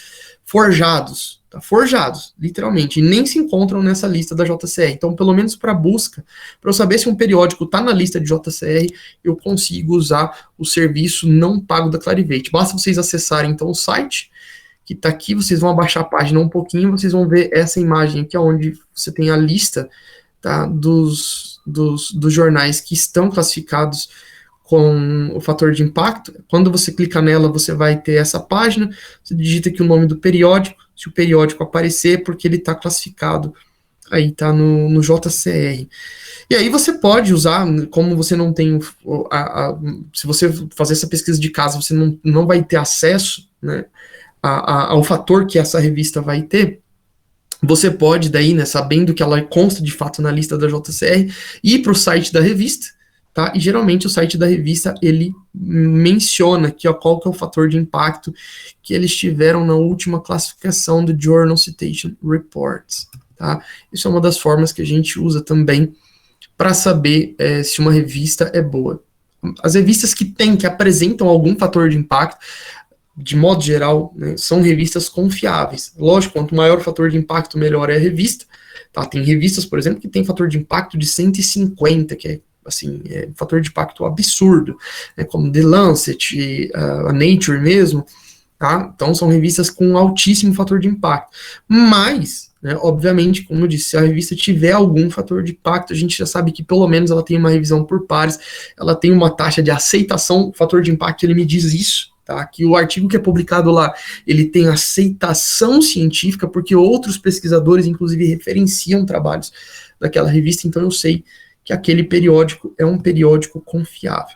forjados, tá? Forjados, literalmente, e nem se encontram nessa lista da JCR. Então, pelo menos para busca, para eu saber se um periódico está na lista de JCR, eu consigo usar o serviço não pago da Clarivate. Basta vocês acessarem, então, o site, que está aqui, vocês vão abaixar a página um pouquinho, vocês vão ver essa imagem aqui, onde você tem a lista, tá, dos jornais que estão classificados com o fator de impacto. Quando você clica nela, você vai ter essa página, você digita aqui o nome do periódico, se o periódico aparecer, porque ele está classificado, aí está no JCR. E aí você pode usar, como você não tem, se você fazer essa pesquisa de caso, você não vai ter acesso, né, ao fator que essa revista vai ter, você pode daí, né, sabendo que ela consta de fato na lista da JCR, ir para o site da revista, tá? E geralmente o site da revista, ele menciona aqui, ó, qual que é o fator de impacto que eles tiveram na última classificação do Journal Citation Reports, tá? Isso é uma das formas que a gente usa também para saber se uma revista é boa. As revistas que apresentam algum fator de impacto, de modo geral, né, são revistas confiáveis. Lógico, quanto maior o fator de impacto, melhor é a revista. Tá? Tem revistas, por exemplo, que tem fator de impacto de 150, que é assim, um fator de impacto absurdo, né, como The Lancet, a Nature mesmo, tá? Então são revistas com altíssimo fator de impacto. Mas, né, obviamente, como eu disse, se a revista tiver algum fator de impacto, a gente já sabe que pelo menos ela tem uma revisão por pares, ela tem uma taxa de aceitação, o fator de impacto ele me diz isso, tá? Que o artigo que é publicado lá, ele tem aceitação científica, porque outros pesquisadores, inclusive, referenciam trabalhos daquela revista, então eu sei que aquele periódico é um periódico confiável.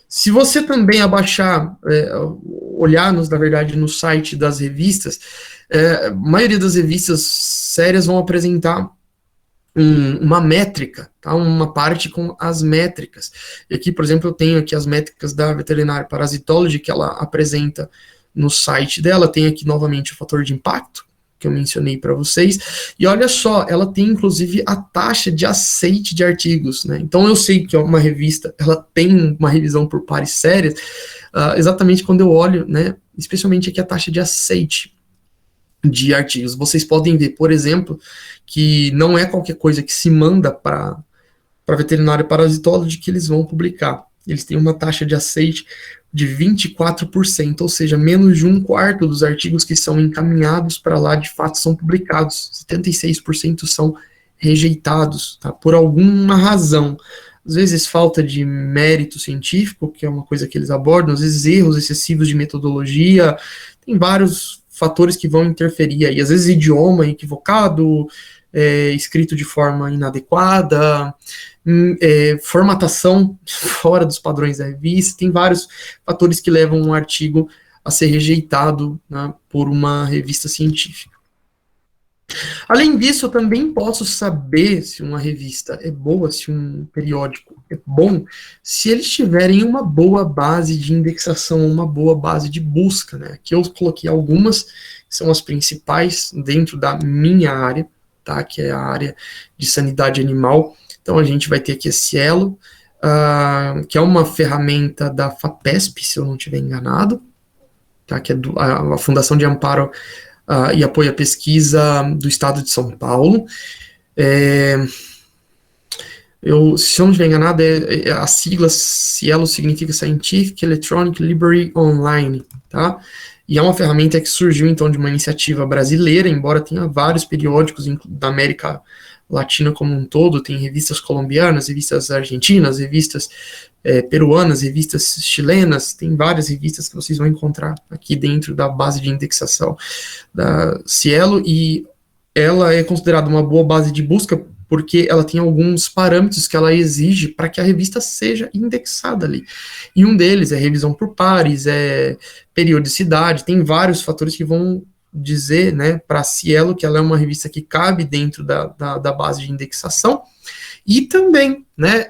Se você também abaixar, olhar, na verdade, no site das revistas, a maioria das revistas sérias vão apresentar uma métrica, tá? Uma parte com as métricas. E aqui, por exemplo, eu tenho aqui as métricas da Veterinary Parasitology, que ela apresenta no site dela. Tem aqui novamente o fator de impacto, que eu mencionei para vocês, e olha só, ela tem inclusive a taxa de aceite de artigos, né? Então eu sei que uma revista, ela tem uma revisão por pares sérias, exatamente quando eu olho, né, especialmente aqui a taxa de aceite de artigos. Vocês podem ver, por exemplo, que não é qualquer coisa que se manda para Veterinary Parasitology que eles vão publicar. Eles têm uma taxa de aceite de 24%, ou seja, menos de um quarto dos artigos que são encaminhados para lá, de fato, são publicados. 76% são rejeitados, tá? Por alguma razão. Às vezes falta de mérito científico, que é uma coisa que eles abordam, às vezes erros excessivos de metodologia, tem vários fatores que vão interferir aí, às vezes idioma equivocado, escrito de forma inadequada, formatação fora dos padrões da revista, tem vários fatores que levam um artigo a ser rejeitado, né, por uma revista científica. Além disso, eu também posso saber se uma revista é boa, se um periódico é bom, se eles tiverem uma boa base de indexação, uma boa base de busca, né? Aqui eu coloquei algumas, que são as principais dentro da minha área, tá? Que é a área de sanidade animal. Então a gente vai ter aqui a Cielo, que é uma ferramenta da FAPESP, se eu não estiver enganado, tá? Que é a Fundação de Amparo e Apoio à Pesquisa do Estado de São Paulo. Se eu não estiver enganado, a sigla Cielo significa Scientific Electronic Library Online, tá? E é uma ferramenta que surgiu, então, de uma iniciativa brasileira, embora tenha vários periódicos da América Latina como um todo, tem revistas colombianas, revistas argentinas, revistas peruanas, revistas chilenas, tem várias revistas que vocês vão encontrar aqui dentro da base de indexação da Cielo, e ela é considerada uma boa base de busca porque ela tem alguns parâmetros que ela exige para que a revista seja indexada ali. E um deles é revisão por pares, é periodicidade, tem vários fatores que vão dizer, né, para a Cielo que ela é uma revista que cabe dentro da base de indexação. E também, né,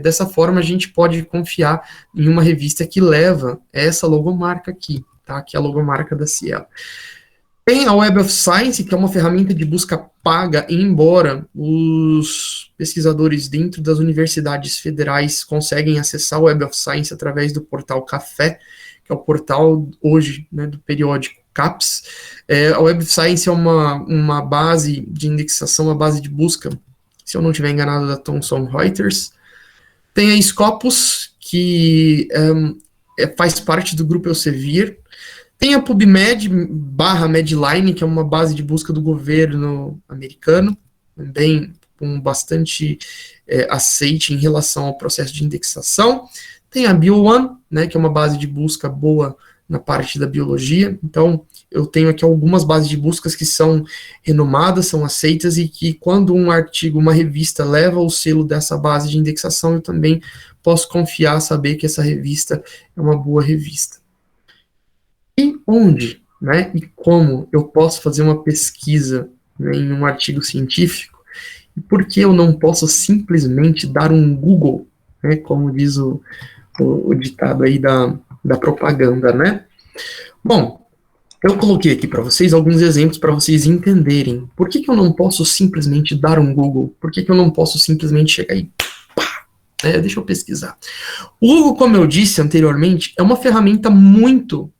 dessa forma a gente pode confiar em uma revista que leva essa logomarca aqui, tá, que é a logomarca da Cielo. Tem a Web of Science, que é uma ferramenta de busca paga, embora os pesquisadores dentro das universidades federais conseguem acessar o Web of Science através do portal Café, que é o portal hoje, né, do periódico CAPES. A Web of Science é uma base de indexação, uma base de busca, se eu não estiver enganado, da Thomson Reuters. Tem a Scopus, que faz parte do grupo Elsevier. Tem a PubMed/Medline, que é uma base de busca do governo americano, também com bastante aceite em relação ao processo de indexação. Tem a BioOne, né, que é uma base de busca boa na parte da biologia. Então, eu tenho aqui algumas bases de buscas que são renomadas, são aceitas, e que quando um artigo, uma revista, leva o selo dessa base de indexação, eu também posso confiar, saber que essa revista é uma boa revista. E onde, né, e como eu posso fazer uma pesquisa, né, em um artigo científico, e por que eu não posso simplesmente dar um Google, né, como diz o ditado aí da propaganda, né? Bom, eu coloquei aqui para vocês alguns exemplos para vocês entenderem por que eu não posso simplesmente dar um Google, por que eu não posso simplesmente chegar e pá, deixa eu pesquisar. O Google, como eu disse anteriormente, é uma ferramenta muito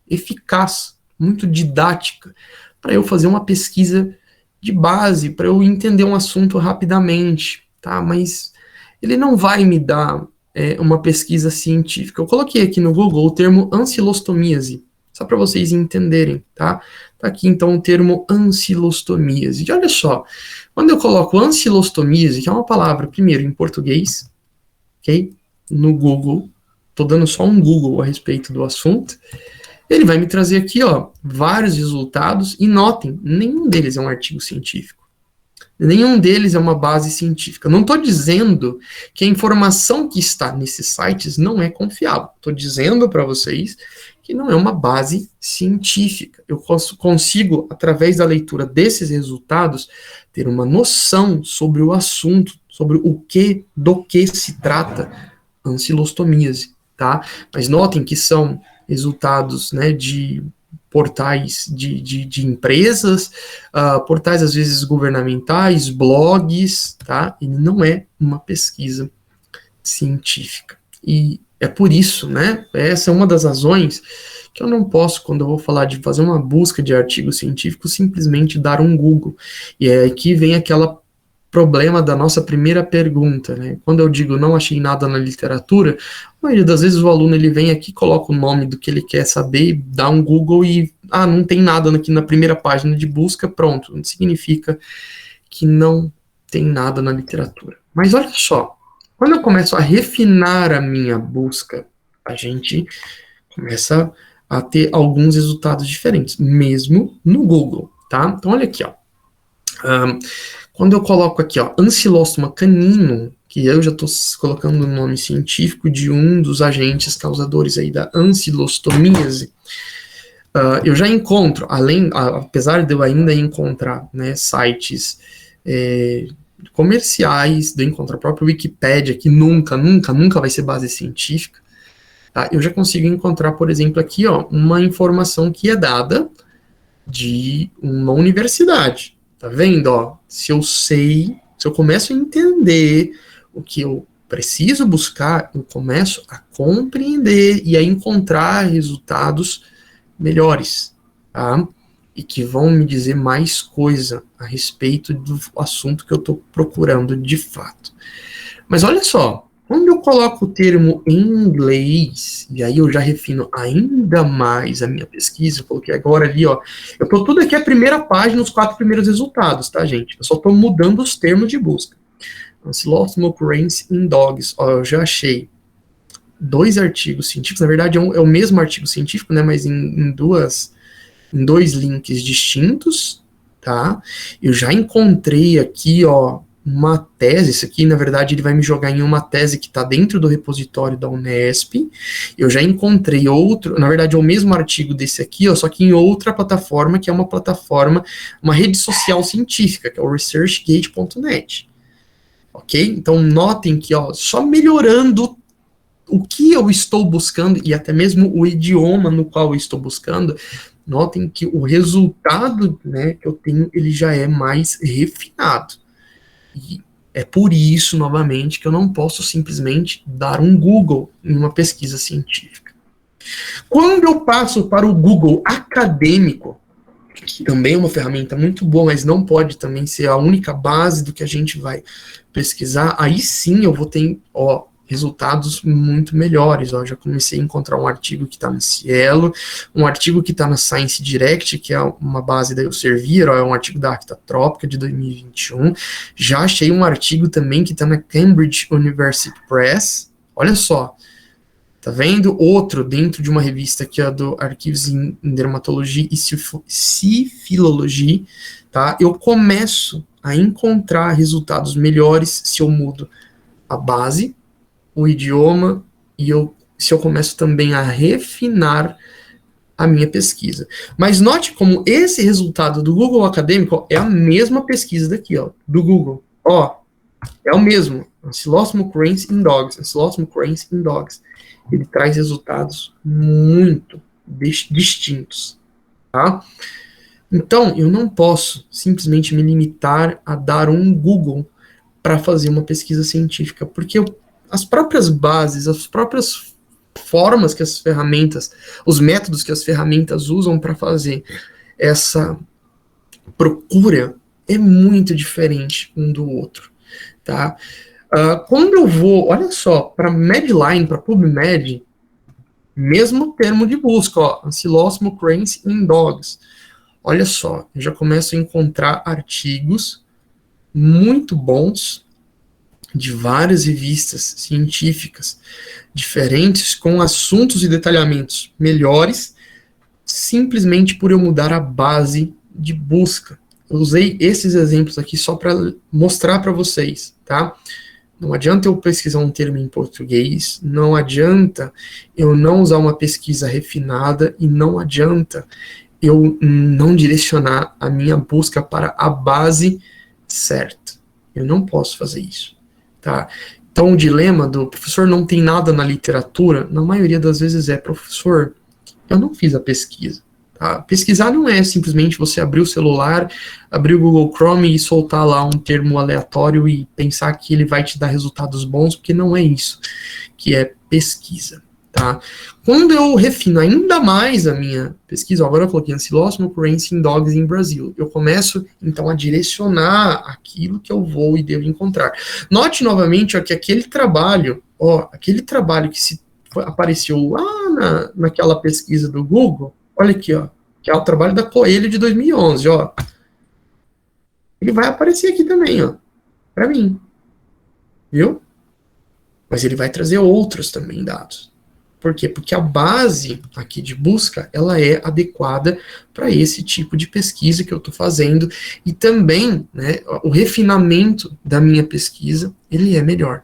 eficaz, muito didática, para eu fazer uma pesquisa de base, para eu entender um assunto rapidamente, tá? Mas ele não vai me dar uma pesquisa científica. Eu coloquei aqui no Google o termo ancilostomíase, só para vocês entenderem, tá? Tá aqui então o termo ancilostomíase. E olha só, quando eu coloco ancilostomíase, que é uma palavra, primeiro, em português, ok? No Google, estou dando só um Google a respeito do assunto, ele vai me trazer aqui, ó, vários resultados, e notem, nenhum deles é um artigo científico. Nenhum deles é uma base científica. Não estou dizendo que a informação que está nesses sites não é confiável. Estou dizendo para vocês que não é uma base científica. Eu consigo, através da leitura desses resultados, ter uma noção sobre o assunto, sobre do que se trata ancilostomíase, tá? Mas notem que são resultados, né, de portais de empresas, portais às vezes governamentais, blogs, tá? E não é uma pesquisa científica. E é por isso, né? Essa é uma das razões que eu não posso, quando eu vou falar de fazer uma busca de artigo científico, simplesmente dar um Google. E é aqui vem aquela problema da nossa primeira pergunta, né? Quando eu digo não achei nada na literatura, a maioria das vezes o aluno ele vem aqui, coloca o nome do que ele quer saber, dá um Google e não tem nada aqui na primeira página de busca, pronto. Não significa que não tem nada na literatura. Mas olha só, quando eu começo a refinar a minha busca, a gente começa a ter alguns resultados diferentes, mesmo no Google, tá? Então olha aqui, ó. Quando eu coloco aqui, ó, Ancylostoma canino, que eu já estou colocando o nome científico de um dos agentes causadores aí da ancilostomíase, eu já encontro, apesar de eu ainda encontrar, né, sites comerciais, de eu encontrar a própria Wikipédia, que nunca vai ser base científica, tá? Eu já consigo encontrar, por exemplo, aqui, ó, uma informação que é dada de uma universidade. Tá vendo, ó? Se eu começo a entender o que eu preciso buscar, eu começo a compreender e a encontrar resultados melhores, tá? E que vão me dizer mais coisa a respeito do assunto que eu estou procurando de fato. Mas olha só, quando eu coloco o termo em inglês, e aí eu já refino ainda mais a minha pesquisa, eu coloquei agora ali, ó, eu tô tudo aqui a primeira página, os 4 primeiros resultados, tá, gente? Eu só tô mudando os termos de busca. Ancylostoma occurrence in dogs, ó, eu já achei 2 artigos científicos, na verdade é o mesmo artigo científico, né, mas em 2 links distintos, tá? Eu já encontrei aqui, ó, uma tese, isso aqui, na verdade, ele vai me jogar em uma tese que está dentro do repositório da Unesp. Eu já encontrei outro, na verdade, é o mesmo artigo desse aqui, ó, só que em outra plataforma, que é uma plataforma, uma rede social científica, que é o researchgate.net. Ok? Então, notem que, ó, só melhorando o que eu estou buscando, e até mesmo o idioma no qual eu estou buscando, notem que o resultado, né, que eu tenho, ele já é mais refinado. E é por isso, novamente, que eu não posso simplesmente dar um Google em uma pesquisa científica. Quando eu passo para o Google acadêmico, que também é uma ferramenta muito boa, mas não pode também ser a única base do que a gente vai pesquisar, aí sim eu vou ter, ó, resultados muito melhores. Ó, já comecei a encontrar um artigo que está no Cielo, um artigo que está na Science Direct, que é uma base da Elsevier, ó, é um artigo da Acta Tropica de 2021. Já achei um artigo também que está na Cambridge University Press. Olha só, tá vendo? Outro dentro de uma revista que é do Arquivos em Dermatologia e Sifilologia, tá? Eu começo a encontrar resultados melhores se eu mudo a base, o idioma, e se eu começo também a refinar a minha pesquisa. Mas note como esse resultado do Google Acadêmico, ó, é a mesma pesquisa daqui, ó, do Google. Ó, é o mesmo. Ancylostoma occurrence in dogs. Ancylostoma occurrence in dogs. Ele traz resultados muito distintos, tá? Então, eu não posso simplesmente me limitar a dar um Google para fazer uma pesquisa científica, porque as próprias bases, as próprias formas que as ferramentas, os métodos que as ferramentas usam para fazer essa procura é muito diferente um do outro, tá? Quando eu vou, olha só, para Medline, para PubMed, mesmo termo de busca, ó, Ancylostoma occurrence in dogs. Olha só, eu já começo a encontrar artigos muito bons de várias revistas científicas diferentes com assuntos e detalhamentos melhores, simplesmente por eu mudar a base de busca. Eu usei esses exemplos aqui só para mostrar para vocês, tá? Não adianta eu pesquisar um termo em português, não adianta eu não usar uma pesquisa refinada e não adianta eu não direcionar a minha busca para a base certa. Eu não posso fazer isso, tá? Então o dilema do professor não tem nada na literatura, na maioria das vezes professor, eu não fiz a pesquisa. Tá? Pesquisar não é simplesmente você abrir o celular, abrir o Google Chrome e soltar lá um termo aleatório e pensar que ele vai te dar resultados bons, porque não é isso que é pesquisa. Tá? Quando eu refino ainda mais a minha pesquisa, agora eu coloquei Ancylosoma occurrence in dogs in Brazil, eu começo então a direcionar aquilo que eu vou e devo encontrar. Note novamente ó, que aquele trabalho que apareceu lá naquela pesquisa do Google, olha aqui, ó, que é o trabalho da Coelho de 2011, ó. Ele vai aparecer aqui também, ó, para mim. Viu? Mas ele vai trazer outros também dados. Por quê? Porque a base aqui de busca, ela é adequada para esse tipo de pesquisa que eu estou fazendo e também, né, o refinamento da minha pesquisa, ele é melhor.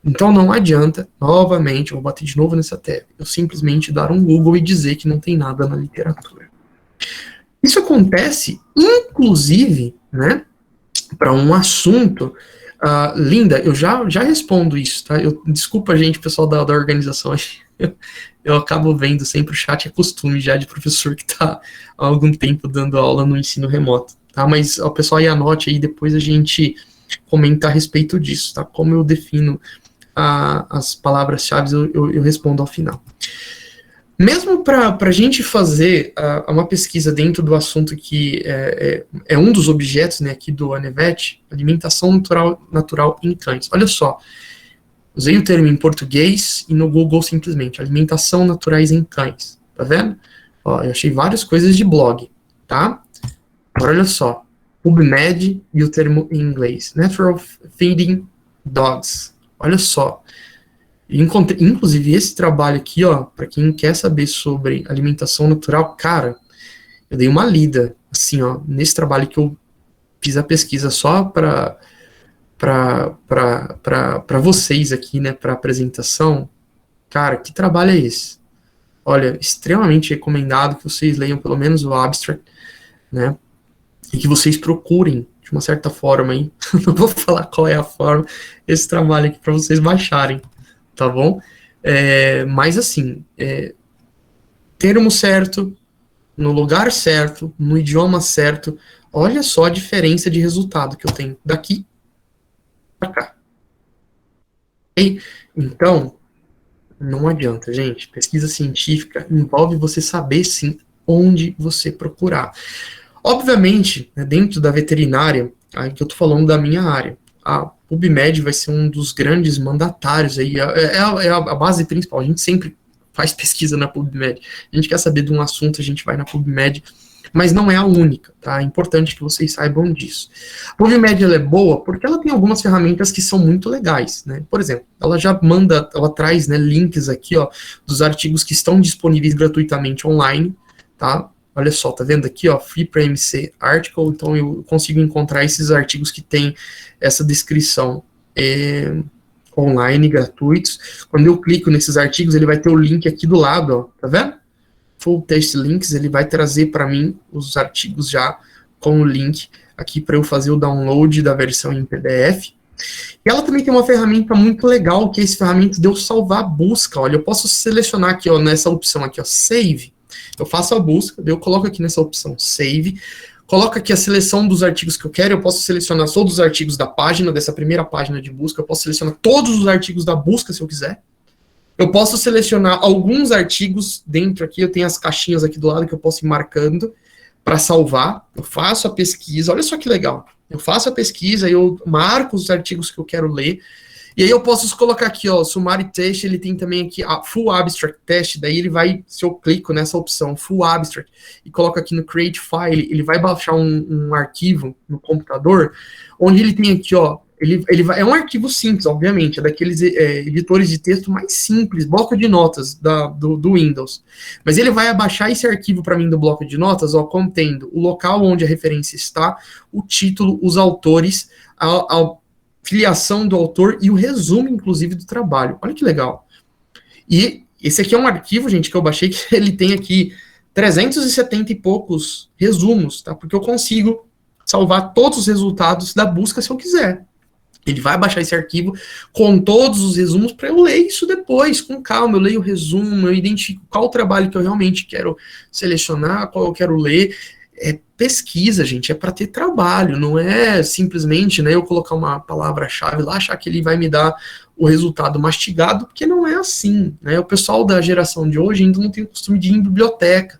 Então não adianta, novamente, eu vou bater de novo nessa tecla, eu simplesmente dar um Google e dizer que não tem nada na literatura. Isso acontece, inclusive, né, para um assunto, Linda, eu já respondo isso, tá? Desculpa, gente, pessoal da organização, eu acabo vendo sempre o chat, é costume já de professor que está há algum tempo dando aula no ensino remoto, tá? Mas o pessoal aí anote aí, depois a gente comenta a respeito disso, tá? Como eu defino as palavras-chave, eu respondo ao final. Mesmo para a gente fazer uma pesquisa dentro do assunto que é um dos objetos, né, aqui do ANEVET, alimentação natural em cães. Olha só, usei o termo em português e no Google simplesmente, alimentação naturais em cães, tá vendo? Ó, eu achei várias coisas de blog, tá? Agora olha só, PubMed e o termo em inglês, Natural Feeding Dogs, olha só. Inclusive, esse trabalho aqui, ó, para quem quer saber sobre alimentação natural, cara, eu dei uma lida, assim, ó, nesse trabalho que eu fiz a pesquisa só para vocês aqui, né, para apresentação. Cara, que trabalho é esse? Olha, extremamente recomendado que vocês leiam pelo menos o abstract, né, e que vocês procurem, de uma certa forma, aí, não vou falar qual é a forma, esse trabalho aqui para vocês baixarem. Tá bom? Mas assim, termo certo, no lugar certo, no idioma certo, olha só a diferença de resultado que eu tenho daqui para cá. Okay? Então, não adianta, gente. Pesquisa científica envolve você saber, sim, onde você procurar. Obviamente, né, dentro da veterinária, aí que eu tô falando da minha área, a PubMed vai ser um dos grandes mandatários aí, é a base principal, a gente sempre faz pesquisa na PubMed, a gente quer saber de um assunto, a gente vai na PubMed, mas não é a única, tá? É importante que vocês saibam disso. A PubMed, ela é boa porque ela tem algumas ferramentas que são muito legais, né? Por exemplo, ela já manda, ela traz, né, links aqui, ó, dos artigos que estão disponíveis gratuitamente online, tá? Olha só, tá vendo aqui, ó, Free PMC Article, então eu consigo encontrar esses artigos que tem essa descrição online, gratuitos. Quando eu clico nesses artigos, ele vai ter o link aqui do lado, ó, tá vendo? Full Text Links, ele vai trazer para mim os artigos já com o link aqui para eu fazer o download da versão em PDF. E ela também tem uma ferramenta muito legal, que é essa ferramenta de eu salvar a busca. Olha, eu posso selecionar aqui, ó, nessa opção aqui, ó, Save. Eu faço a busca, eu coloco aqui nessa opção Save, coloco aqui a seleção dos artigos que eu quero, eu posso selecionar todos os artigos da página, dessa primeira página de busca, eu posso selecionar todos os artigos da busca, se eu quiser. Eu posso selecionar alguns artigos dentro aqui, eu tenho as caixinhas aqui do lado que eu posso ir marcando para salvar. Eu faço a pesquisa, olha só que legal. Eu faço a pesquisa, eu marco os artigos que eu quero ler, e aí eu posso colocar aqui, ó, Summary Test, ele tem também aqui a Full Abstract Test, daí ele vai, se eu clico nessa opção, Full Abstract, e coloco aqui no Create File, ele vai baixar um arquivo no computador, onde ele tem aqui, ó, É um arquivo simples, obviamente, é daqueles editores de texto mais simples, bloco de notas do Windows. Mas ele vai abaixar esse arquivo para mim do bloco de notas, ó, contendo o local onde a referência está, o título, os autores, a filiação do autor e o resumo, inclusive, do trabalho. Olha que legal. E esse aqui é um arquivo, gente, que eu baixei, que ele tem aqui 370 e poucos resumos, tá? Porque eu consigo salvar todos os resultados da busca se eu quiser. Ele vai baixar esse arquivo com todos os resumos para eu ler isso depois, com calma. Eu leio o resumo, eu identifico qual o trabalho que eu realmente quero selecionar, qual eu quero ler. É pesquisa, gente, é para ter trabalho, não é simplesmente, né, eu colocar uma palavra-chave lá, achar que ele vai me dar o resultado mastigado, porque não é assim, né? O pessoal da geração de hoje ainda não tem o costume de ir em biblioteca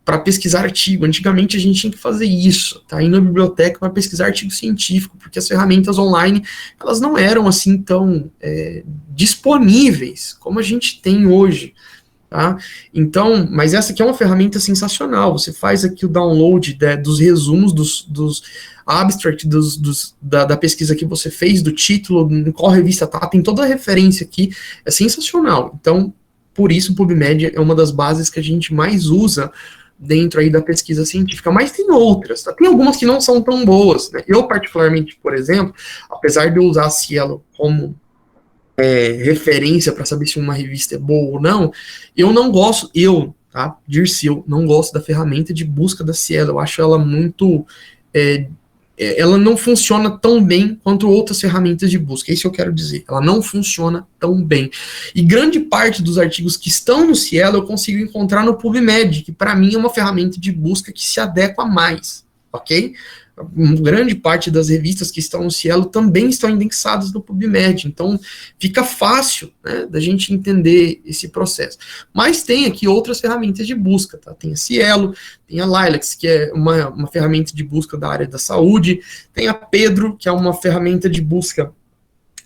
para pesquisar artigo. Antigamente a gente tinha que fazer isso, tá? Ir na biblioteca para pesquisar artigo científico, porque as ferramentas online, elas não eram assim tão disponíveis como a gente tem hoje, tá? Então, mas essa aqui é uma ferramenta sensacional. Você faz aqui o download dos resumos, dos abstract, da pesquisa que você fez, do título, em qual revista tá, tem toda a referência aqui, é sensacional. Então, por isso o PubMed é uma das bases que a gente mais usa dentro aí da pesquisa científica, mas tem outras, tá? Tem algumas que não são tão boas, né? Eu, particularmente, por exemplo, apesar de eu usar a Cielo como referência para saber se uma revista é boa ou não, eu não gosto, tá? Dirceu, não gosto da ferramenta de busca da Cielo, eu acho ela muito... ela não funciona tão bem quanto outras ferramentas de busca, é isso que eu quero dizer, ela não funciona tão bem. E grande parte dos artigos que estão no Cielo eu consigo encontrar no PubMed, que para mim é uma ferramenta de busca que se adequa mais, ok? Grande parte das revistas que estão no Cielo também estão indexadas no PubMed, então fica fácil, né, da gente entender esse processo. Mas tem aqui outras ferramentas de busca, tá? Tem a Cielo, tem a Lilacs, que é uma ferramenta de busca da área da saúde, tem a Pedro, que é uma ferramenta de busca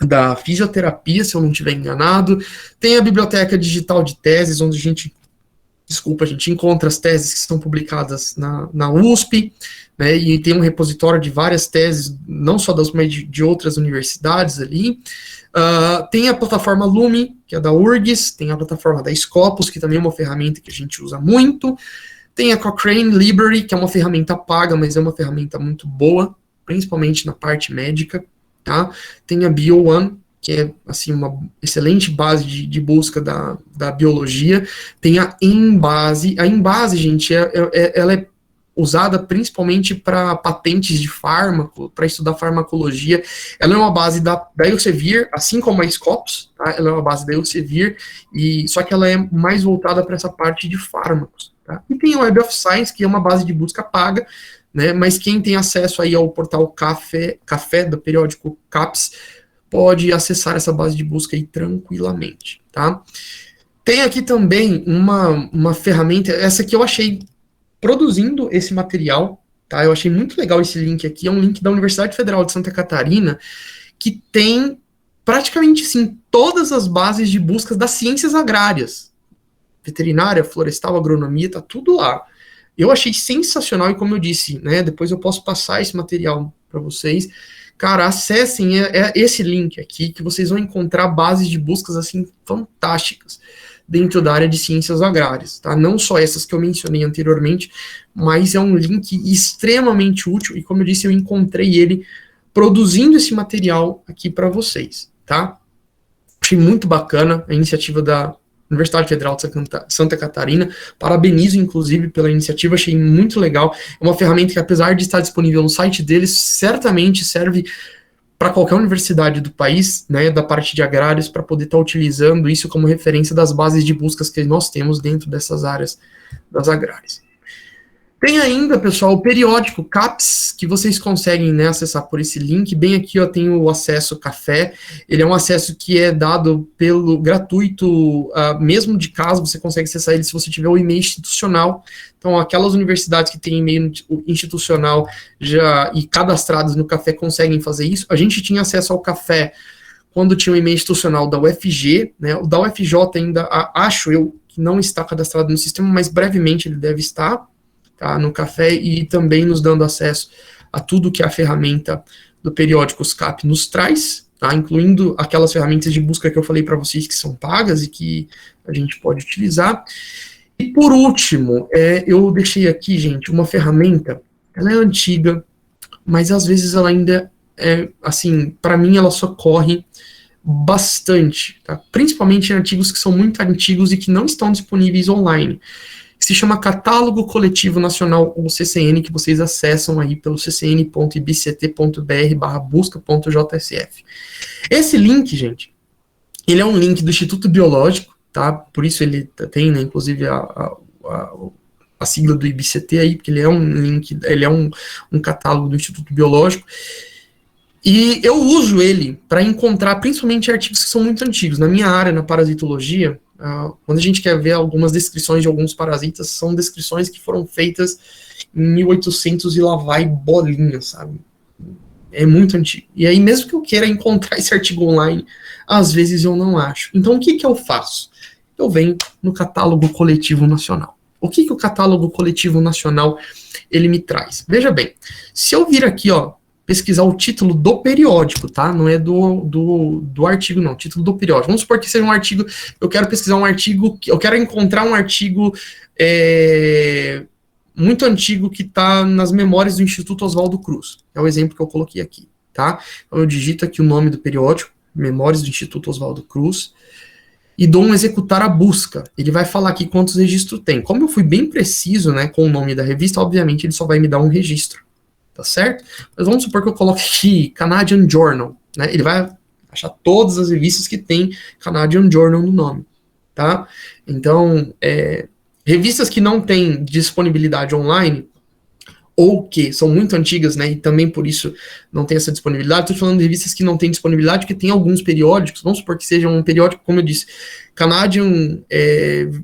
da fisioterapia, se eu não estiver enganado, tem a Biblioteca Digital de Teses, onde a gente encontra as teses que estão publicadas na USP, né, e tem um repositório de várias teses, não só das, mas de outras universidades ali. Tem a plataforma Lume, que é da URGS, tem a plataforma da Scopus, que também é uma ferramenta que a gente usa muito, tem a Cochrane Library, que é uma ferramenta paga, mas é uma ferramenta muito boa, principalmente na parte médica, tá? Tem a BioOne, que é, assim, uma excelente base de busca da biologia. Tem a Embase. A Embase, gente, ela é usada principalmente para patentes de fármaco, para estudar farmacologia. Ela é uma base da Elsevier, assim como a Scopus, tá? Ela é uma base da Elsevier, só que ela é mais voltada para essa parte de fármacos, tá? E tem a Web of Science, que é uma base de busca paga, né? Mas quem tem acesso aí ao portal Café do periódico CAPES, pode acessar essa base de busca aí tranquilamente, tá? Tem aqui também uma ferramenta, essa aqui eu achei produzindo esse material, tá? Eu achei muito legal esse link aqui, é um link da Universidade Federal de Santa Catarina, que tem praticamente, sim, todas as bases de busca das ciências agrárias, veterinária, florestal, agronomia, tá tudo lá. Eu achei sensacional, e como eu disse, né, depois eu posso passar esse material para vocês. Cara, acessem esse link aqui, que vocês vão encontrar bases de buscas, assim, fantásticas dentro da área de ciências agrárias, tá? Não só essas que eu mencionei anteriormente, mas é um link extremamente útil, e como eu disse, eu encontrei ele produzindo esse material aqui para vocês, tá? Achei muito bacana a iniciativa da Universidade Federal de Santa Catarina, parabenizo, inclusive, pela iniciativa, achei muito legal, é uma ferramenta que, apesar de estar disponível no site deles, certamente serve para qualquer universidade do país, né, da parte de agrários, para poder estar utilizando isso como referência das bases de buscas que nós temos dentro dessas áreas das agrárias. Tem ainda, pessoal, o periódico CAPES, que vocês conseguem, né, acessar por esse link. Bem aqui, ó, tem o acesso Café. Ele é um acesso que é dado pelo gratuito, mesmo de casa, você consegue acessar ele se você tiver o e-mail institucional. Então, aquelas universidades que têm e-mail institucional já e cadastradas no Café conseguem fazer isso. A gente tinha acesso ao Café quando tinha o e-mail institucional da UFG, né? O da UFJ ainda, acho eu, que não está cadastrado no sistema, mas brevemente ele deve estar, tá, no Café, e também nos dando acesso a tudo que a ferramenta do periódico SCAP nos traz, tá? Incluindo aquelas ferramentas de busca que eu falei para vocês que são pagas e que a gente pode utilizar. E por último, eu deixei aqui, gente, uma ferramenta, ela é antiga, mas às vezes ela ainda assim, para mim ela socorre bastante, tá? Principalmente em artigos que são muito antigos e que não estão disponíveis online. Se chama Catálogo Coletivo Nacional, ou CCN, que vocês acessam aí pelo ccn.ibct.br/busca.jsf. Esse link, gente, ele é um link do Instituto Biológico, tá? Por isso ele tem, né, inclusive, a sigla do IBCT aí, porque ele é um link, ele é um catálogo do Instituto Biológico. E eu uso ele para encontrar principalmente artigos que são muito antigos. Na minha área, na parasitologia, quando a gente quer ver algumas descrições de alguns parasitas, são descrições que foram feitas em 1800 e lá vai bolinha, sabe? É muito antigo. E aí, mesmo que eu queira encontrar esse artigo online, às vezes eu não acho. Então, o que eu faço? Eu venho no Catálogo Coletivo Nacional. O que o Catálogo Coletivo Nacional ele me traz? Veja bem, se eu vir aqui, ó, pesquisar o título do periódico, tá? Não é do artigo, não. Título do periódico. Vamos supor que seja um artigo, eu quero pesquisar um artigo, eu quero encontrar um artigo muito antigo que está nas memórias do Instituto Oswaldo Cruz. É o exemplo que eu coloquei aqui, tá? Então eu digito aqui o nome do periódico, Memórias do Instituto Oswaldo Cruz, e dou um executar a busca. Ele vai falar aqui quantos registros tem. Como eu fui bem preciso, né, com o nome da revista, obviamente ele só vai me dar um registro. Tá certo? Mas vamos supor que eu coloque aqui Canadian Journal, né? Ele vai achar todas as revistas que tem Canadian Journal no nome, tá? Então, revistas que não têm disponibilidade online, ou que são muito antigas, né, e também por isso não tem essa disponibilidade, estou falando de revistas que não têm disponibilidade, porque tem alguns periódicos, vamos supor que seja um periódico, como eu disse, Canadian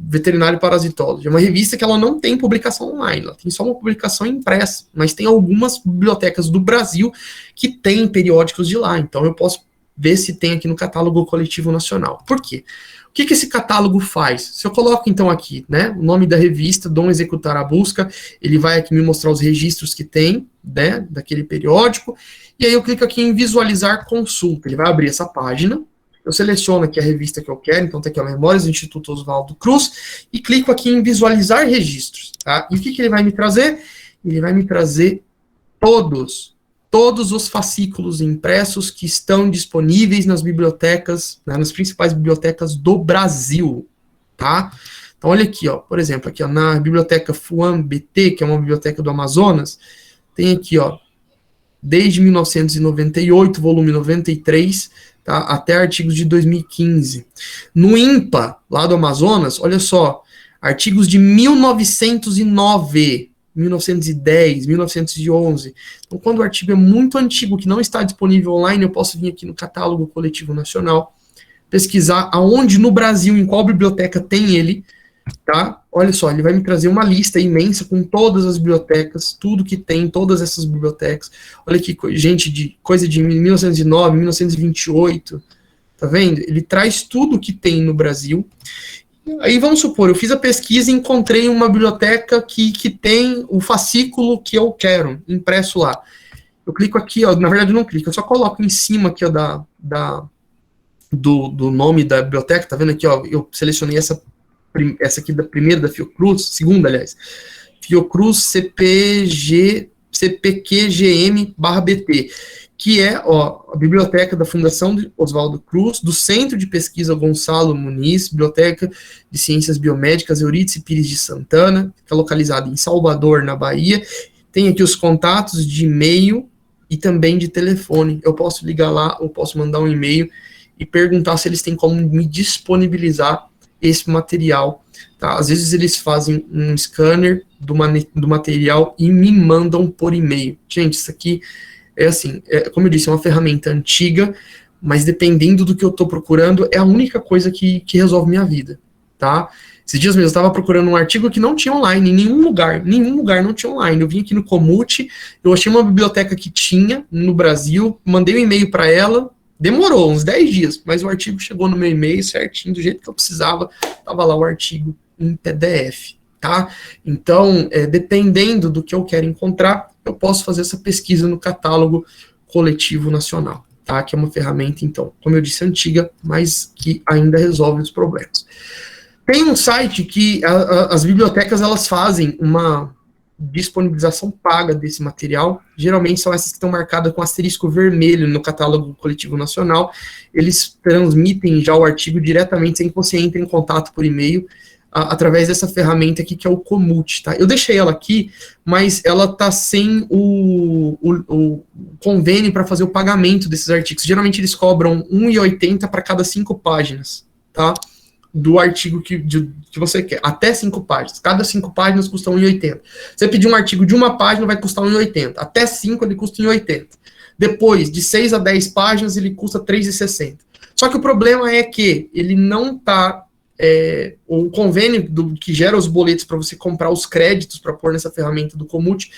Veterinary Parasitology, é uma revista que ela não tem publicação online, ela tem só uma publicação impressa, mas tem algumas bibliotecas do Brasil que têm periódicos de lá, então eu posso ver se tem aqui no Catálogo Coletivo Nacional. Por quê? O que esse catálogo faz? Se eu coloco, então, aqui, né, o nome da revista, dou um executar a busca, ele vai aqui me mostrar os registros que tem, né, daquele periódico, e aí eu clico aqui em visualizar consulta. Ele vai abrir essa página, eu seleciono aqui a revista que eu quero, então tem aqui, ó, Memórias do Instituto Oswaldo Cruz, e clico aqui em visualizar registros, tá? E o que ele vai me trazer? Ele vai me trazer todos os fascículos impressos que estão disponíveis nas bibliotecas, né, nas principais bibliotecas do Brasil, tá? Então, olha aqui, ó, por exemplo, aqui, ó, na biblioteca FUAM-BT, que é uma biblioteca do Amazonas, tem aqui, ó, desde 1998, volume 93, tá, até artigos de 2015. No INPA, lá do Amazonas, olha só, artigos de 1909, 1910, 1911. Então, quando o artigo é muito antigo, que não está disponível online, eu posso vir aqui no Catálogo Coletivo Nacional, pesquisar aonde no Brasil, em qual biblioteca tem ele, tá? Olha só, ele vai me trazer uma lista imensa com todas as bibliotecas, tudo que tem, todas essas bibliotecas. Olha aqui, gente, coisa de 1909, 1928, tá vendo? Ele traz tudo que tem no Brasil. Aí vamos supor, eu fiz a pesquisa e encontrei uma biblioteca que tem o fascículo que eu quero, impresso lá. Eu clico aqui, ó, na verdade eu não clico, eu só coloco em cima aqui, ó, do nome da biblioteca, tá vendo aqui, ó, eu selecionei essa aqui da primeira da Fiocruz, segunda, aliás, Fiocruz CPQGM/BT, que é, ó, a biblioteca da Fundação Oswaldo Cruz, do Centro de Pesquisa Gonçalo Muniz, Biblioteca de Ciências Biomédicas Eurídice Pires de Santana, que é localizada em Salvador, na Bahia. Tem aqui os contatos de e-mail e também de telefone. Eu posso ligar lá, ou posso mandar um e-mail e perguntar se eles têm como me disponibilizar esse material, tá? Às vezes eles fazem um scanner do material e me mandam por e-mail. Gente, isso aqui é assim, como eu disse, é uma ferramenta antiga, mas dependendo do que eu estou procurando, é a única coisa que resolve minha vida, tá? Esses dias mesmo eu estava procurando um artigo que não tinha online, em nenhum lugar não tinha online. Eu vim aqui no Comute, eu achei uma biblioteca que tinha no Brasil, mandei um e-mail para ela, demorou uns 10 dias, mas o artigo chegou no meu e-mail certinho, do jeito que eu precisava, estava lá o artigo em PDF, tá? Então, dependendo do que eu quero encontrar, eu posso fazer essa pesquisa no Catálogo coletivo nacional, tá? Que é uma ferramenta, então, como eu disse, antiga, mas que ainda resolve os problemas. Tem um site que as bibliotecas elas fazem uma disponibilização paga desse material, geralmente são essas que estão marcadas com asterisco vermelho no catálogo coletivo nacional, eles transmitem já o artigo diretamente sem que você entre em contato por e-mail, através dessa ferramenta aqui que é o Komoot, tá? Eu deixei ela aqui, mas ela tá sem o convênio para fazer o pagamento desses artigos, geralmente eles cobram R$1,80 para cada 5 páginas, tá? Do artigo que você quer, até 5 páginas. Cada 5 páginas custa R$1,80. Você pedir um artigo de uma página, vai custar R$1,80. Até 5 ele custa R$1,80. Depois, de 6 a 10 páginas, ele custa R$3,60. Só que o problema é que ele não está... o convênio que gera os boletos para você comprar os créditos para pôr nessa ferramenta do Komoot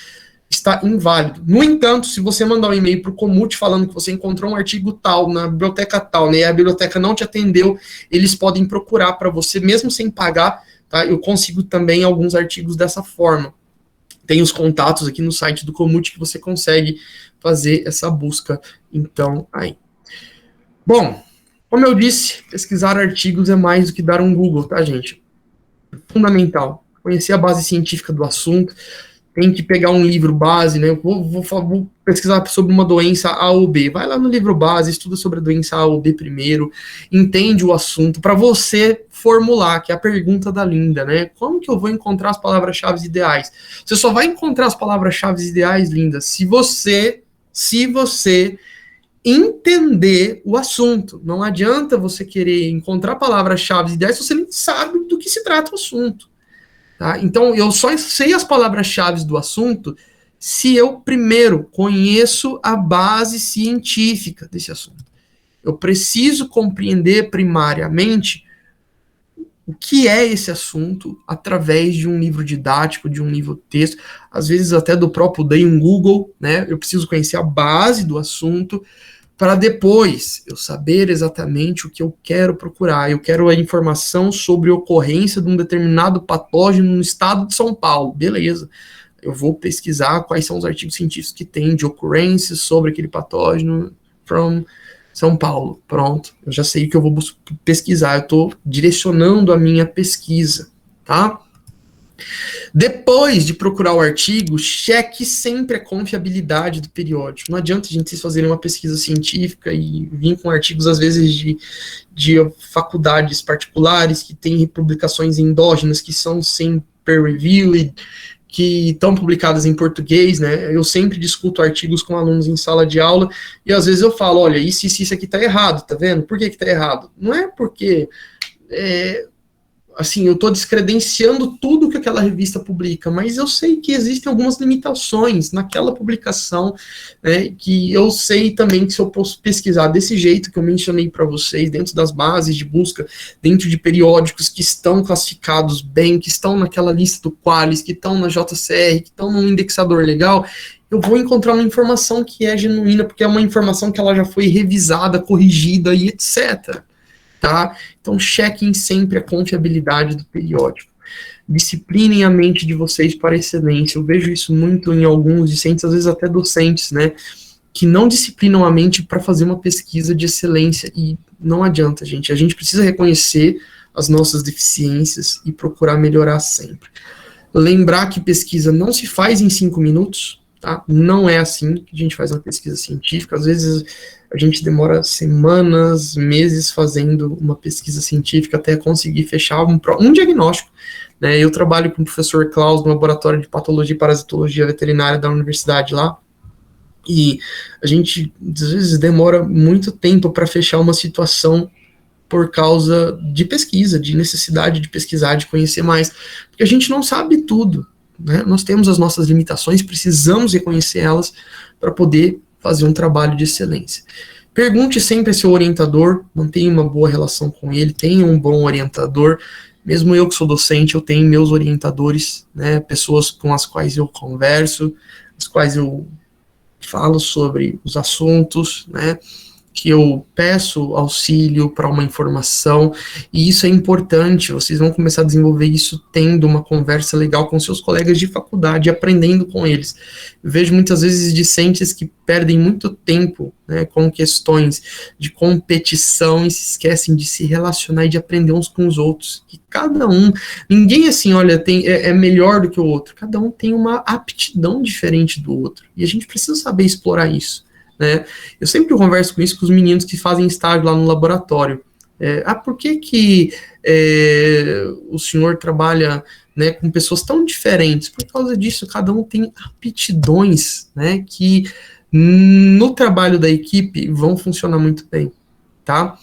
está inválido. No entanto, se você mandar um e-mail para o Komoot falando que você encontrou um artigo tal na biblioteca tal, né, e a biblioteca não te atendeu, eles podem procurar para você, mesmo sem pagar, tá? Eu consigo também alguns artigos dessa forma. Tem os contatos aqui no site do Komoot que você consegue fazer essa busca, então, aí. Bom, como eu disse, pesquisar artigos é mais do que dar um Google, tá, gente? Fundamental. Conhecer a base científica do assunto, tem que pegar um livro base, né? Eu vou pesquisar sobre uma doença A ou B. Vai lá no livro base, estuda sobre a doença A ou B primeiro, entende o assunto, para você formular, que é a pergunta da Linda, né? Como que eu vou encontrar as palavras-chave ideais? Você só vai encontrar as palavras-chave ideais, Linda, se você entender o assunto. Não adianta você querer encontrar palavras-chave ideais se você nem sabe do que se trata o assunto. Tá? Então, eu só sei as palavras-chave do assunto se eu, primeiro, conheço a base científica desse assunto. Eu preciso compreender primariamente o que é esse assunto através de um livro didático, de um livro texto, às vezes até do próprio Dei um Google, né? Eu preciso conhecer a base do assunto para depois eu saber exatamente o que eu quero procurar. Eu quero a informação sobre a ocorrência de um determinado patógeno no estado de São Paulo. Beleza. Eu vou pesquisar quais são os artigos científicos que tem de ocorrências sobre aquele patógeno from São Paulo. Pronto. Eu já sei o que eu vou pesquisar. Eu estou direcionando a minha pesquisa, tá? Depois de procurar o artigo, cheque sempre a confiabilidade do periódico. Não adianta a gente fazerem uma pesquisa científica e vir com artigos, às vezes, de faculdades particulares que têm publicações endógenas que são sem peer review e que estão publicadas em português, né? Eu sempre discuto artigos com alunos em sala de aula e às vezes eu falo, olha, isso aqui tá errado, tá vendo? Por que tá errado? Não é porque... assim, eu estou descredenciando tudo que aquela revista publica, mas eu sei que existem algumas limitações naquela publicação, né, que eu sei também que se eu posso pesquisar desse jeito que eu mencionei para vocês, dentro das bases de busca, dentro de periódicos que estão classificados bem, que estão naquela lista do Qualis, que estão na JCR, que estão num indexador legal, eu vou encontrar uma informação que é genuína, porque é uma informação que ela já foi revisada, corrigida e etc., tá? Então, chequem sempre a confiabilidade do periódico. Disciplinem a mente de vocês para a excelência. Eu vejo isso muito em alguns discentes, às vezes até docentes, né? Que não disciplinam a mente para fazer uma pesquisa de excelência. E não adianta, gente. A gente precisa reconhecer as nossas deficiências e procurar melhorar sempre. Lembrar que pesquisa não se faz em 5 minutos, tá? Não é assim que a gente faz uma pesquisa científica. Às vezes a gente demora semanas, meses fazendo uma pesquisa científica até conseguir fechar um diagnóstico, né? Eu trabalho com o professor Klaus no laboratório de patologia e parasitologia veterinária da universidade lá, e a gente às vezes demora muito tempo para fechar uma situação por causa de pesquisa, de necessidade de pesquisar, de conhecer mais, porque a gente não sabe tudo, né? Nós temos as nossas limitações, precisamos reconhecer elas para poder fazer um trabalho de excelência. Pergunte sempre a seu orientador, mantenha uma boa relação com ele, tenha um bom orientador. Mesmo eu que sou docente, eu tenho meus orientadores, né, pessoas com as quais eu converso, as quais eu falo sobre os assuntos, né, que eu peço auxílio para uma informação, e isso é importante, vocês vão começar a desenvolver isso tendo uma conversa legal com seus colegas de faculdade, aprendendo com eles. Eu vejo muitas vezes discentes que perdem muito tempo, né, com questões de competição e se esquecem de se relacionar e de aprender uns com os outros, que cada um, ninguém assim, olha, é melhor do que o outro, cada um tem uma aptidão diferente do outro, e a gente precisa saber explorar isso. Né? Eu sempre converso com isso com os meninos que fazem estágio lá no laboratório. Por que o senhor trabalha, né, com pessoas tão diferentes? Por causa disso, cada um tem aptidões, né, que no trabalho da equipe vão funcionar muito bem, tá?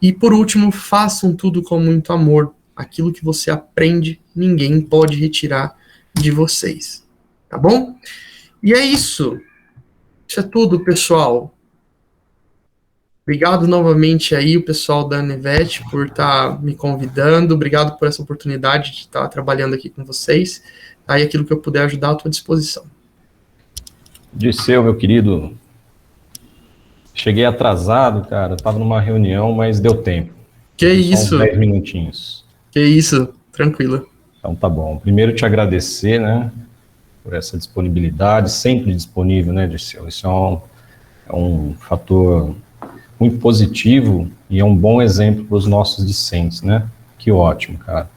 E por último, façam tudo com muito amor. Aquilo que você aprende, ninguém pode retirar de vocês, tá bom? E é isso. Isso é tudo, pessoal. Obrigado novamente aí, o pessoal da Nevete, por estar me convidando. Obrigado por essa oportunidade de estar trabalhando aqui com vocês. Aí aquilo que eu puder ajudar, à tua disposição. Dirceu, meu querido, cheguei atrasado, cara. Estava numa reunião, mas deu tempo. Que isso? 10 minutinhos. Que isso, tranquilo. Então tá bom. Primeiro te agradecer, né, por essa disponibilidade, sempre disponível, né, Dirceu? Isso é um fator muito positivo e é um bom exemplo para os nossos discentes, né? Que ótimo, cara.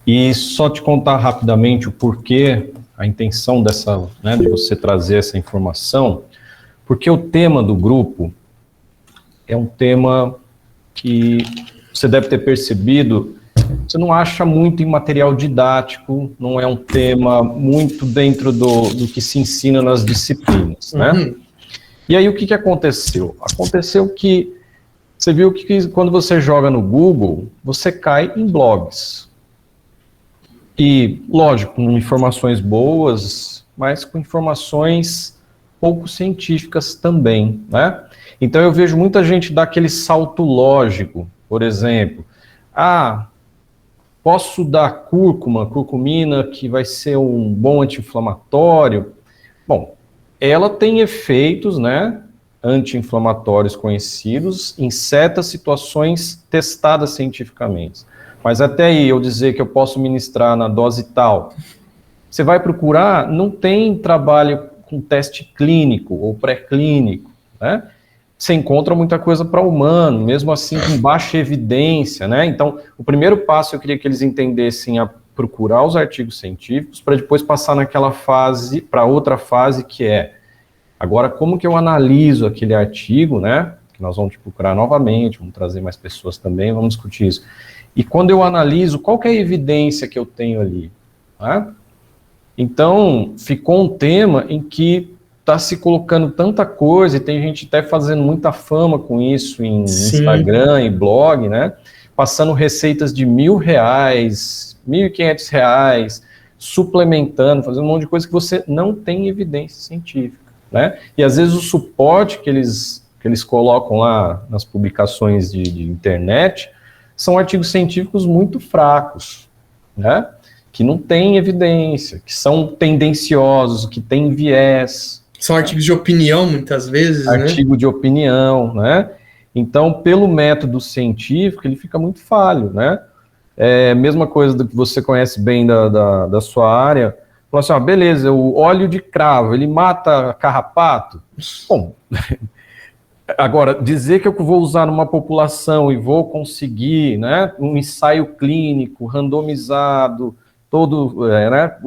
E só te contar rapidamente o porquê, a intenção dessa, né, de você trazer essa informação, porque o tema do grupo é um tema que você deve ter percebido, você não acha muito em material didático, não é um tema muito dentro do que se ensina nas disciplinas, né? E aí o que aconteceu? Aconteceu que você viu que quando você joga no Google, você cai em blogs. E, lógico, com informações boas, mas com informações pouco científicas também, né? Então eu vejo muita gente dar aquele salto lógico, por exemplo, posso dar curcumina, que vai ser um bom anti-inflamatório. Bom, ela tem efeitos, né, anti-inflamatórios conhecidos em certas situações testadas cientificamente. Mas até aí eu dizer que eu posso ministrar na dose tal, você vai procurar, não tem trabalho com teste clínico ou pré-clínico, né? Você encontra muita coisa para humano, mesmo assim com baixa evidência, né? Então, o primeiro passo eu queria que eles entendessem a procurar os artigos científicos para depois passar naquela fase, para outra fase que é, agora como que eu analiso aquele artigo, né? Que nós vamos procurar novamente, vamos trazer mais pessoas também, vamos discutir isso. E quando eu analiso, qual que é a evidência que eu tenho ali, né? Então, ficou um tema em que está se colocando tanta coisa, e tem gente até fazendo muita fama com isso em Instagram e blog, né? Passando receitas de R$1.000, R$1.500, suplementando, fazendo um monte de coisa que você não tem evidência científica, né? E às vezes o suporte que eles colocam lá nas publicações de internet são artigos científicos muito fracos, né? Que não têm evidência, que são tendenciosos, que têm viés. São artigos de opinião, muitas vezes, né? Artigo de opinião, né? Então, pelo método científico, ele fica muito falho, né? É a mesma coisa do que você conhece bem da sua área. Fala assim, beleza, o óleo de cravo, ele mata carrapato? Bom, agora, dizer que eu vou usar numa população e vou conseguir, né, um ensaio clínico randomizado, todo, né,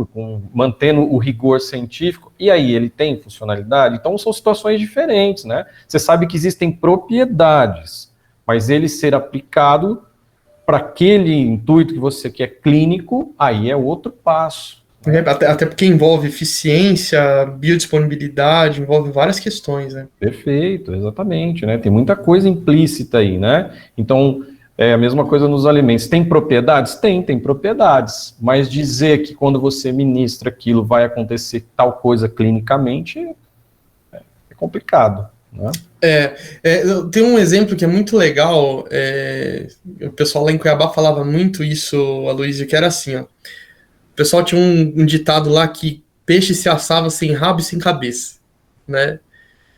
mantendo o rigor científico, e aí ele tem funcionalidade? Então são situações diferentes, né? Você sabe que existem propriedades, mas ele ser aplicado para aquele intuito que você quer clínico, aí é outro passo. Até porque envolve eficiência, biodisponibilidade, envolve várias questões, né? Perfeito, exatamente, né? Tem muita coisa implícita aí, né? Então, é a mesma coisa nos alimentos. Tem propriedades? Tem propriedades. Mas dizer que quando você ministra aquilo vai acontecer tal coisa clinicamente é complicado, né? Tem um exemplo que é muito legal, o pessoal lá em Cuiabá falava muito isso, Aloysio, que era assim, ó. O pessoal tinha um ditado lá que peixe se assava sem rabo e sem cabeça, né?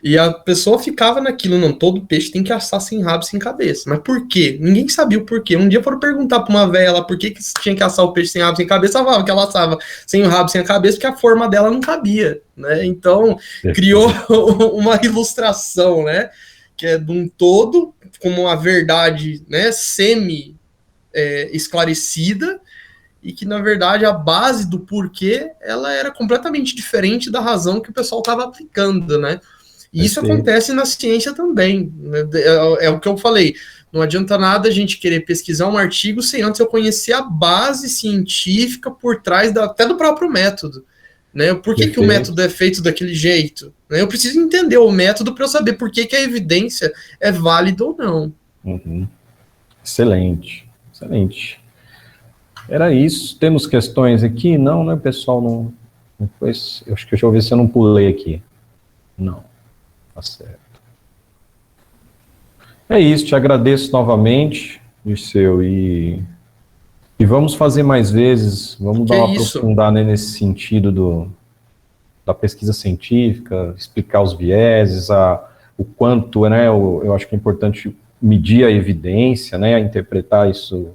E a pessoa ficava naquilo, não, todo peixe tem que assar sem rabo, sem cabeça. Mas por quê? Ninguém sabia o porquê. Um dia foram perguntar pra uma velha lá por que tinha que assar o peixe sem rabo, sem cabeça. Ela falava que ela assava sem o rabo, sem a cabeça, porque a forma dela não cabia, né? Então, criou uma ilustração, né? Que é de um todo, como uma verdade, né, esclarecida, e que, na verdade, a base do porquê, ela era completamente diferente da razão que o pessoal estava aplicando, né? E isso acontece na ciência também, né? É o que eu falei, não adianta nada a gente querer pesquisar um artigo sem antes eu conhecer a base científica por trás até do próprio método, né? Por que o método é feito daquele jeito? Né? Eu preciso entender o método para eu saber por que a evidência é válida ou não. Uhum. Excelente, excelente. Era isso. Temos questões aqui? Não, né, pessoal? Não foi. Eu acho que deixa eu ver se eu não pulei aqui. Não. Tá certo. É isso, te agradeço novamente, Dirceu, e vamos fazer mais vezes, vamos dar uma aprofundada nesse sentido da pesquisa científica, explicar os vieses, o quanto, né, eu acho que é importante medir a evidência, né, interpretar isso.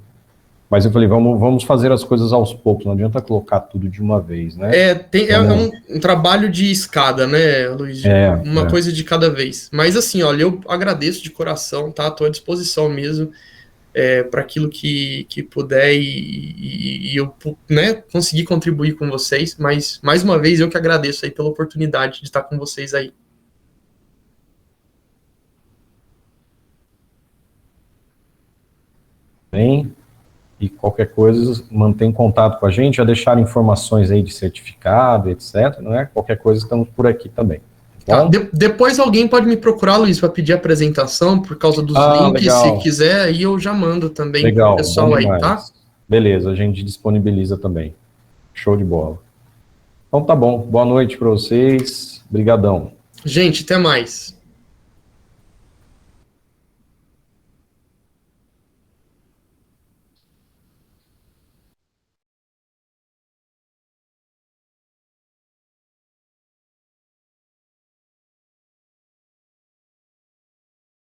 Mas eu falei, vamos fazer as coisas aos poucos, não adianta colocar tudo de uma vez, né? É um trabalho de escada, né, Luiz? Uma coisa de cada vez. Mas assim, olha, eu agradeço de coração, tá? Estou à disposição mesmo para aquilo que puder e eu, né, conseguir contribuir com vocês. Mas, mais uma vez, eu que agradeço aí pela oportunidade de estar com vocês aí. Bem... E qualquer coisa, mantém contato com a gente, já deixaram informações aí de certificado, etc. Não é? Qualquer coisa, estamos por aqui também. Tá, depois alguém pode me procurar, Luiz, para pedir a apresentação por causa dos links, legal. Se quiser, aí eu já mando também para o pessoal aí, tá? Beleza, a gente disponibiliza também. Show de bola. Então tá bom, boa noite para vocês, brigadão. Gente, até mais.